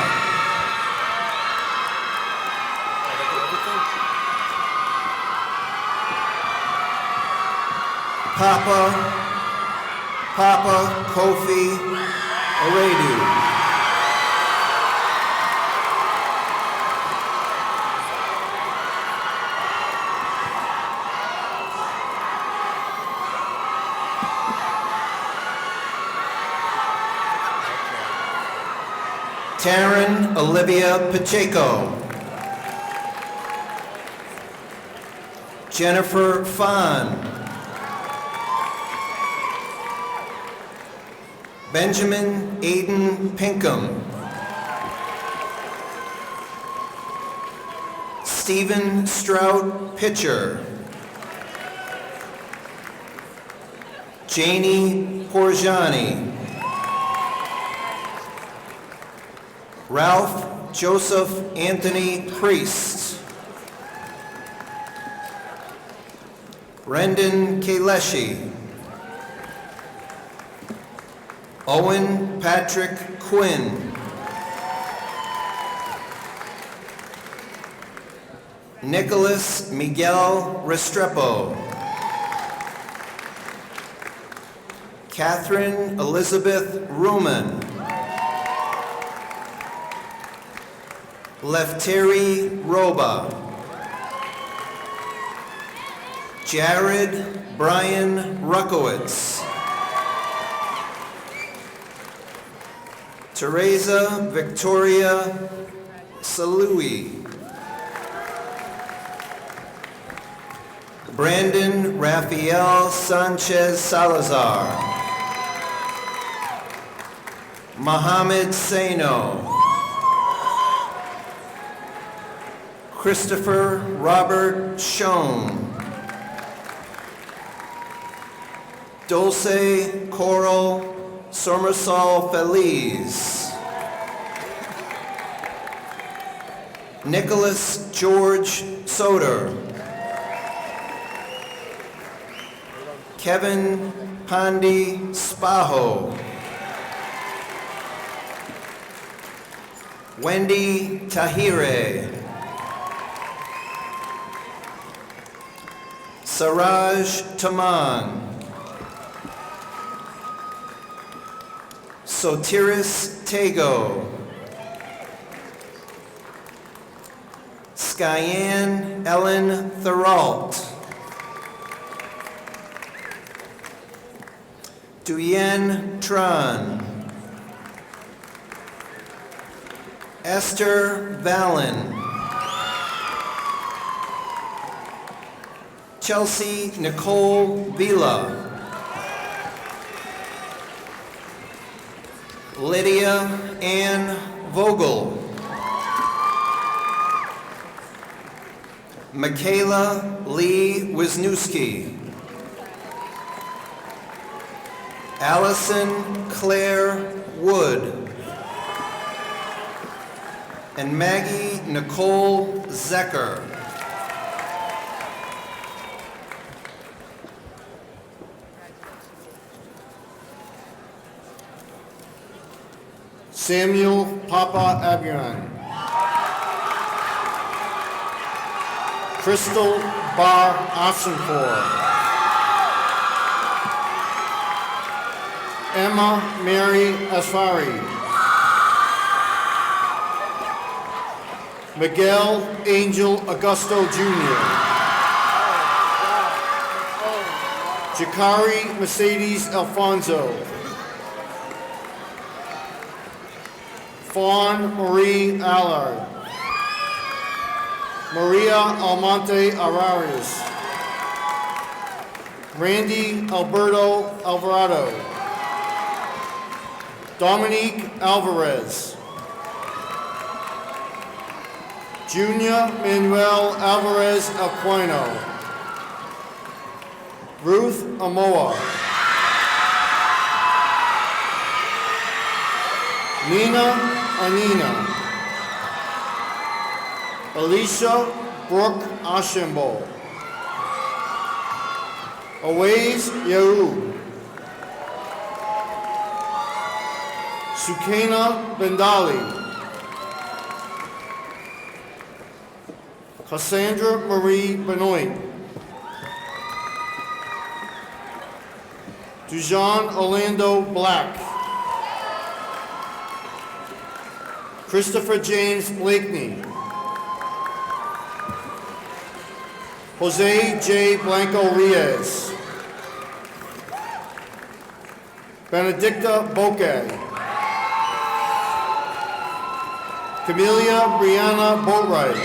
Papa Kofi Aredu. Taryn Olivia Pacheco. Jennifer Fahn. Benjamin Aiden Pinkham. Stephen Strout Pitcher. Janie Porgiani. Ralph Joseph Anthony Priest. Brendan Kaleshi. Owen Patrick Quinn. Nicholas Miguel Restrepo. Catherine Elizabeth Ruman. Lefteri Roba. Jared Brian Ruckowitz. Teresa Victoria Salui. Brandon Rafael Sanchez Salazar. Mohammed Saino. Christopher Robert Schoen. Dulce Coral Somersal Feliz. Nicholas George Soder. Kevin Pandi Spaho. Wendy Tahire. Saraj Taman. Sotiris Tego. Skyan Ellen Therault. Duyen Tran. Esther Vallon. Chelsea Nicole Vila. Lydia Ann Vogel. Michaela Lee Wisniewski. Allison Claire Wood. And Maggie Nicole Zecker. Samuel Papa Abian. Crystal Bar Asenpour. Emma Mary Asfari. Miguel Angel Augusto Jr. Jakari Mercedes Alfonso. Fawn Marie Allard. Maria Almonte Arares. Randy Alberto Alvarado. Dominique Alvarez. Junior Manuel Alvarez Aquino. Ruth Amoa. Nina Anina. Alicia Brooke Ashimbo. Awais Yahoo. Sukaina Bendali. Cassandra Marie Benoit. Dujan Orlando Black. Christopher James Blakeney. Jose J. Blanco Riaz. Benedicta Boque. Camelia Brianna Boatwright.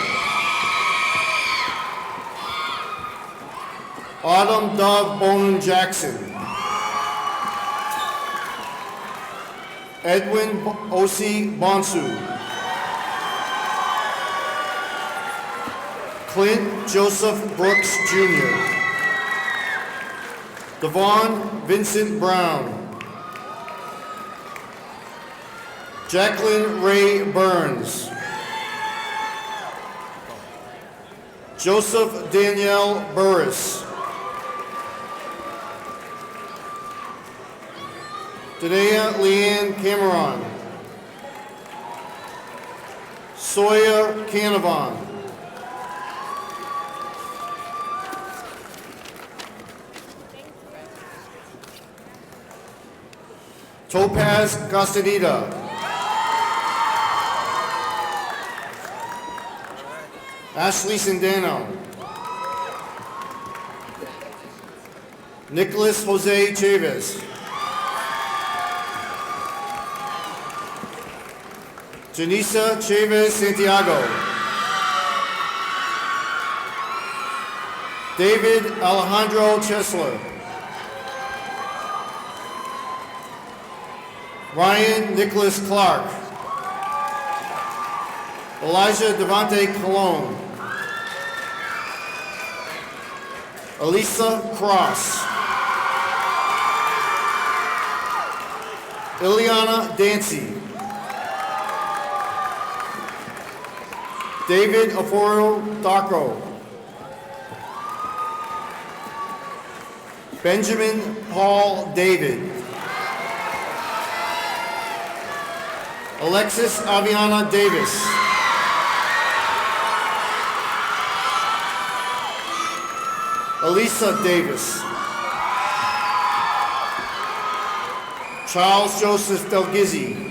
Autumn Dove Bonin Jackson. Edwin Osi Bonsu. Clint Joseph Brooks Jr. Devon Vincent Brown. Jacqueline Ray Burns. Joseph Danielle Burris. Danae Leanne Cameron. Sawyer Canavan. Topaz Castaneda. Ashley Sandano. Nicholas Jose Chavez. Janisa Chavez Santiago. David Alejandro Chesler. Ryan Nicholas Clark. Elijah Devante Colon. Elisa Cross. Ileana Dancy. David Aforo Daco. Benjamin Paul David. Alexis Aviana Davis. Elisa Davis. Charles Joseph Delgizzi.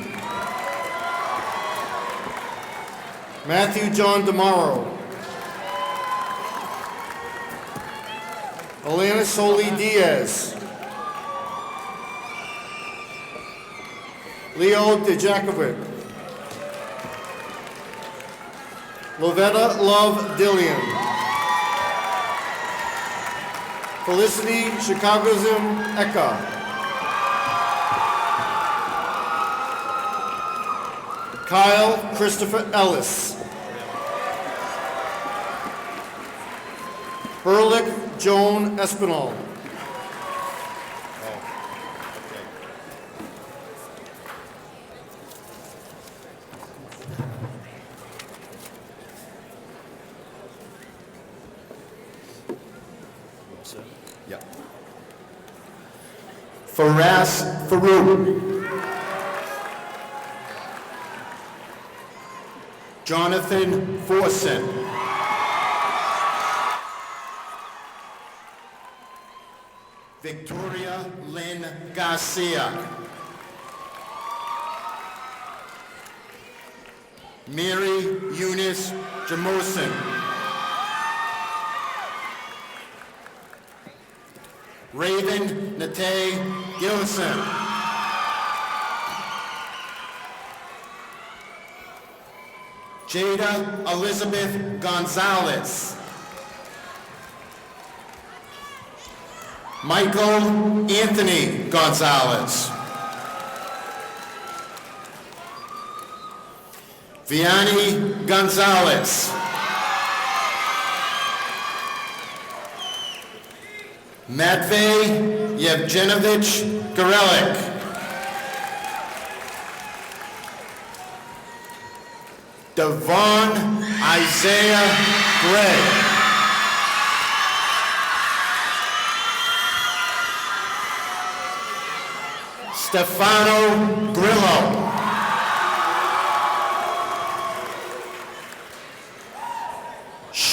Matthew John DeMauro. Alana Soli Diaz. Leo DeJakovic. Lovetta Love Dillian. Felicity Chicagoism Eka. Kyle Christopher Ellis. Berlick Joan Espinal. Yeah. Faraz Farouk. Jonathan Forson. Victoria Lynn Garcia. Mary Eunice Jamosin. Raven Nate Gilson. Jada Elizabeth Gonzalez. Michael Anthony Gonzalez. Vianney Gonzalez. Matvey Yevgenovich Gorelik. Devon Isaiah Gray. Stefano Grillo.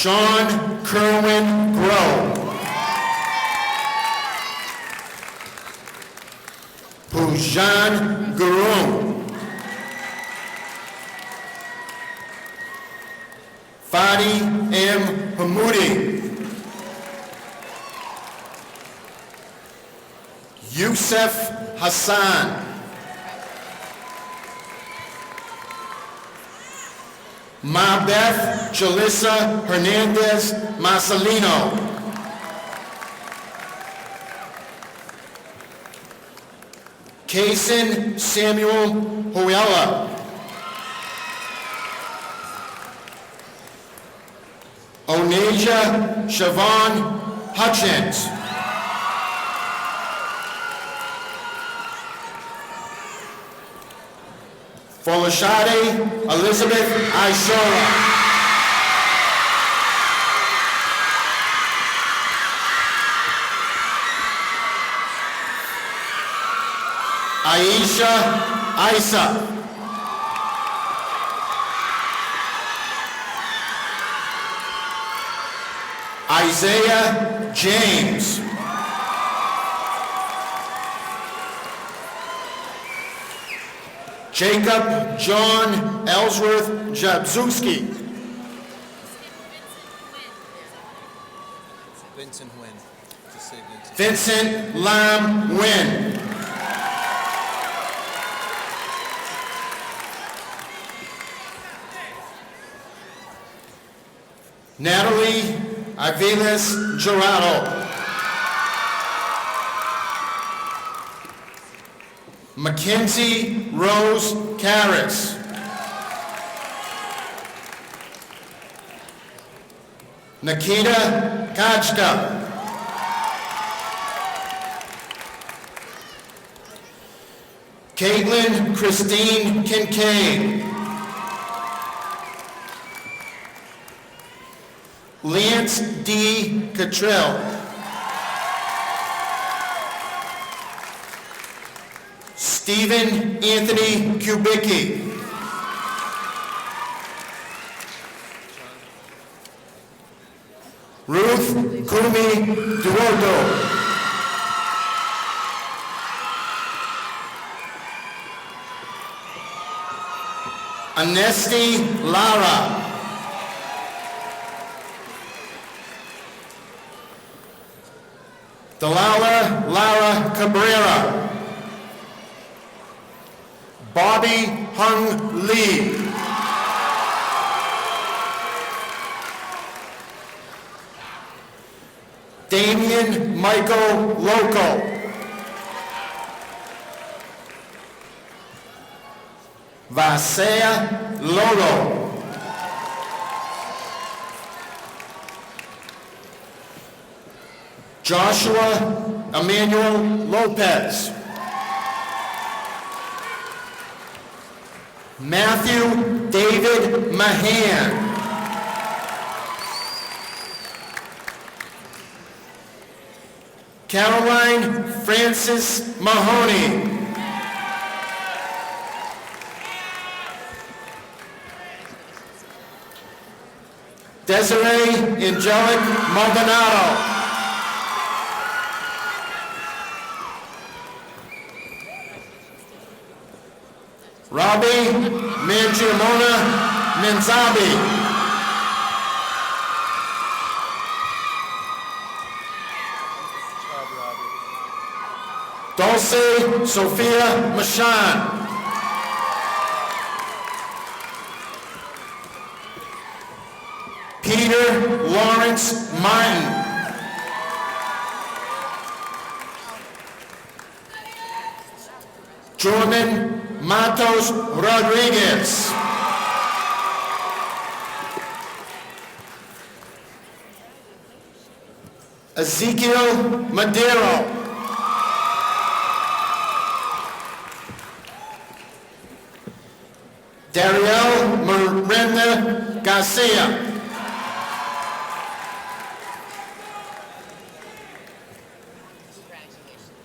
Sean Kerwin Grow. Pujan Gurung. Fadi M. Hamoudi. Yusuf Hassan. Mabeth Jalissa Hernandez Marcelino. Kason Samuel Huela. Onasia Siobhan Hutchins. Folashade Elizabeth Ishora. Aisha Isa. Isaiah James. Jacob John Ellsworth Jabzewski. Vincent Nguyen. Just say Vincent. Vincent Lam Nguyen. Natalie Aviles Gerardo. Mackenzie Rose Karras. Nikita Kachka. Caitlin Christine Kincaid. Lance D. Cottrell. Stephen Anthony Kubicki. Ruth Kumi Duoto. Anesti Lara. Dalala Lara Cabrera. Bobby Hung Lee. Damian Michael Loco. Vasea Lolo. Joshua Emmanuel Lopez. Matthew David Mahan. Caroline Francis Mahoney. Desiree Angelic Maldonado. Robbie Mangiamona Menzabi. Dulce Sophia Mashan. Peter Lawrence Martin. Jordan Matos Rodriguez. Ezekiel Madero. Darielle Miranda Garcia.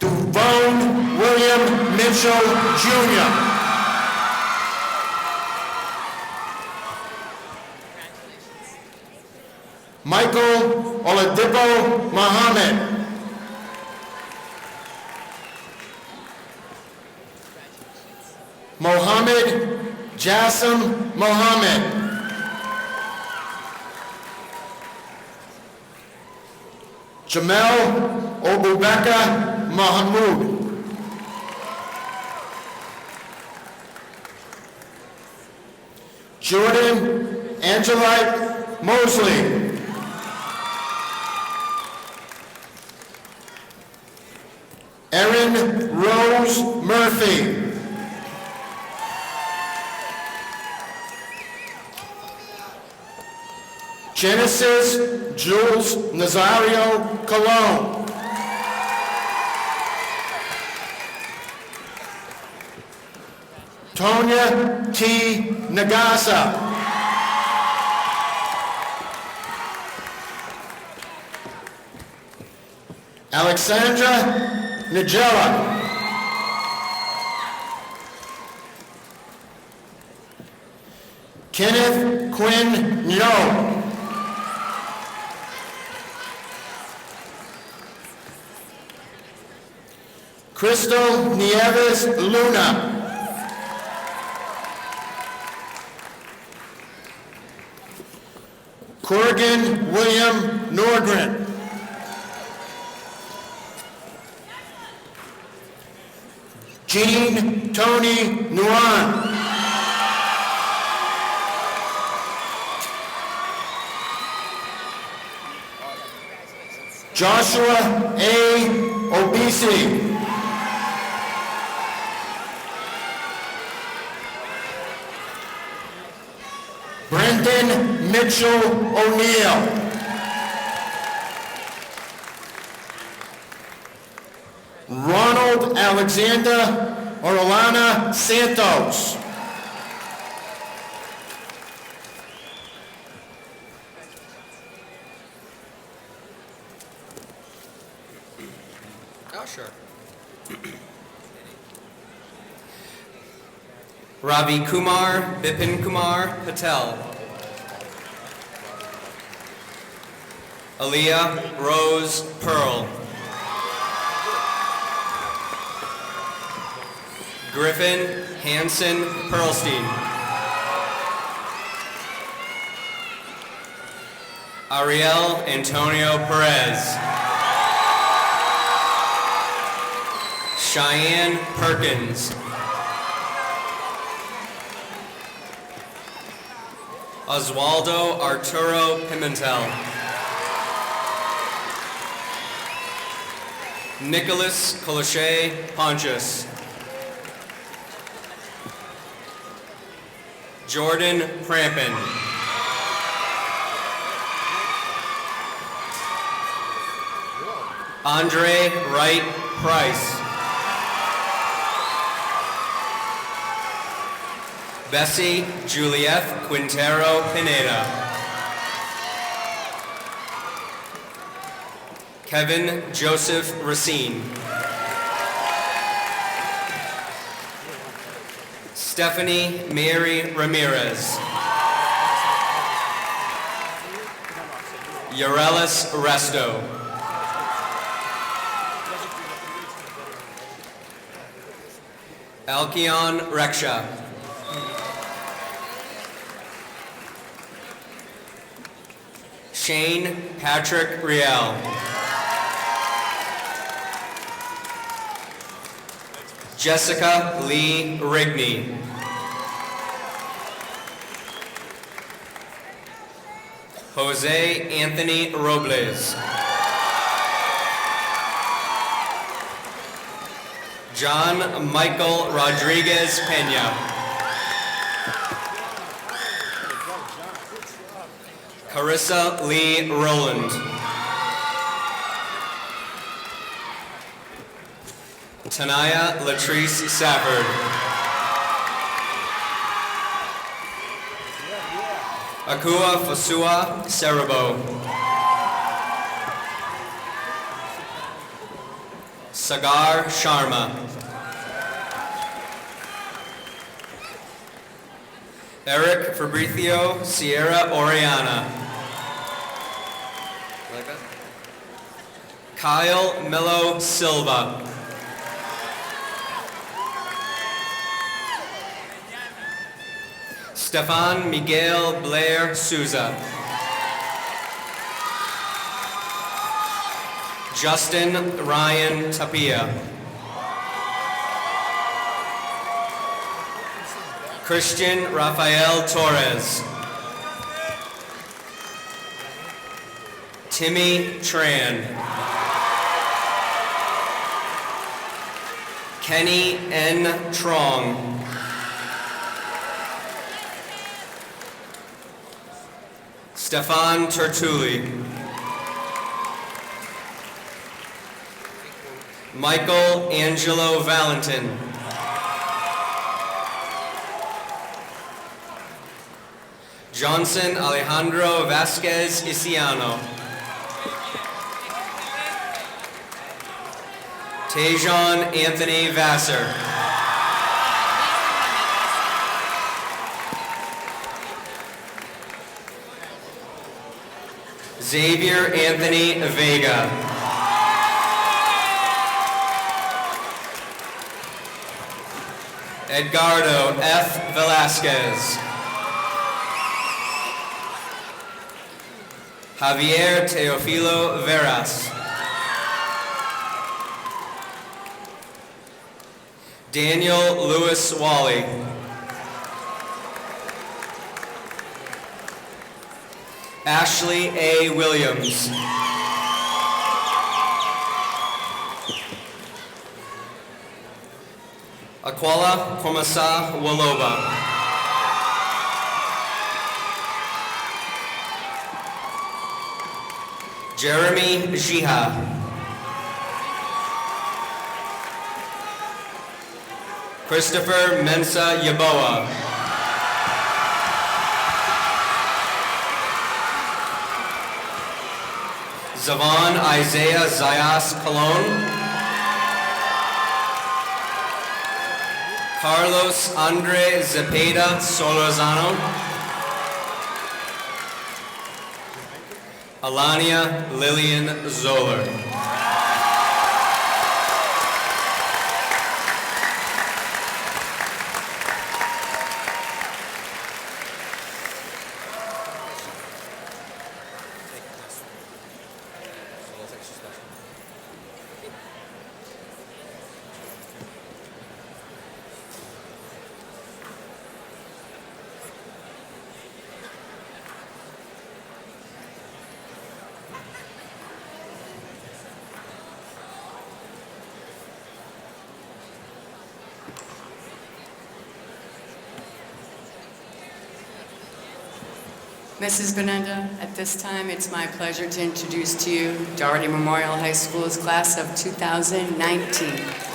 Duvone William Mitchell Jr. Michael Oladipo Muhammad. Mohammed Jassim Mohammed. Jamel Obubeka Mahmoud. Jordan Angelite Mosley. Erin Rose Murphy. Genesis Jules Nazario Colon. Tonya T. Nagasa. Alexandra Nigella. Kenneth Quinn Yo. Crystal Nieves Luna. Corrigan William Nordgren. Jean Tony Nguyen. Joshua A. Obisi. Brendan Mitchell O'Neill. Ronald Alexander Orlana Santos. Oh, sure. Ravi Kumar Bipin Kumar Patel. Aaliyah Rose Pearl. Griffin Hansen Pearlstein. Ariel Antonio Perez. Cheyenne Perkins. Oswaldo Arturo Pimentel. Nicholas Colachet Pontius. Jordan Prampin. Andre Wright Price. Bessie Juliette Quintero Pineda. Kevin Joseph Racine. Stephanie Mary Ramirez. Yarelis Resto. Alkion Reksha. Shane Patrick Riel. Jessica Lee Rigney. Jose Anthony Robles. John Michael Rodriguez Pena. Carissa Lee Rowland. Tanaya Latrice Safford. Akua Fasua Serabo. Sagar Sharma. Eric Fabricio Sierra Oriana. like that. Kyle Milo Silva. Stefan Miguel Blair Souza. Justin Ryan Tapia. Christian Rafael Torres. Timmy Tran. Kenny N. Trong. Stefan Tertulli. Michael Angelo Valentin. Johnson Alejandro Vasquez Isiano. Tejon Anthony Vassar. Xavier Anthony Vega. Edgardo F. Velasquez. Javier Teofilo Veras. Daniel Lewis Wally. Ashley A. Williams. Aquala Komasa Waloba. Jeremy Jiha. Christopher Mensa Yaboa. Zavon Isaiah Zayas Colon. Carlos Andre Zepeda Solorzano. Alania Lillian Zoller. Mrs. Benenda, at this time, it's my pleasure to introduce to you Doherty Memorial High School's class of 2019.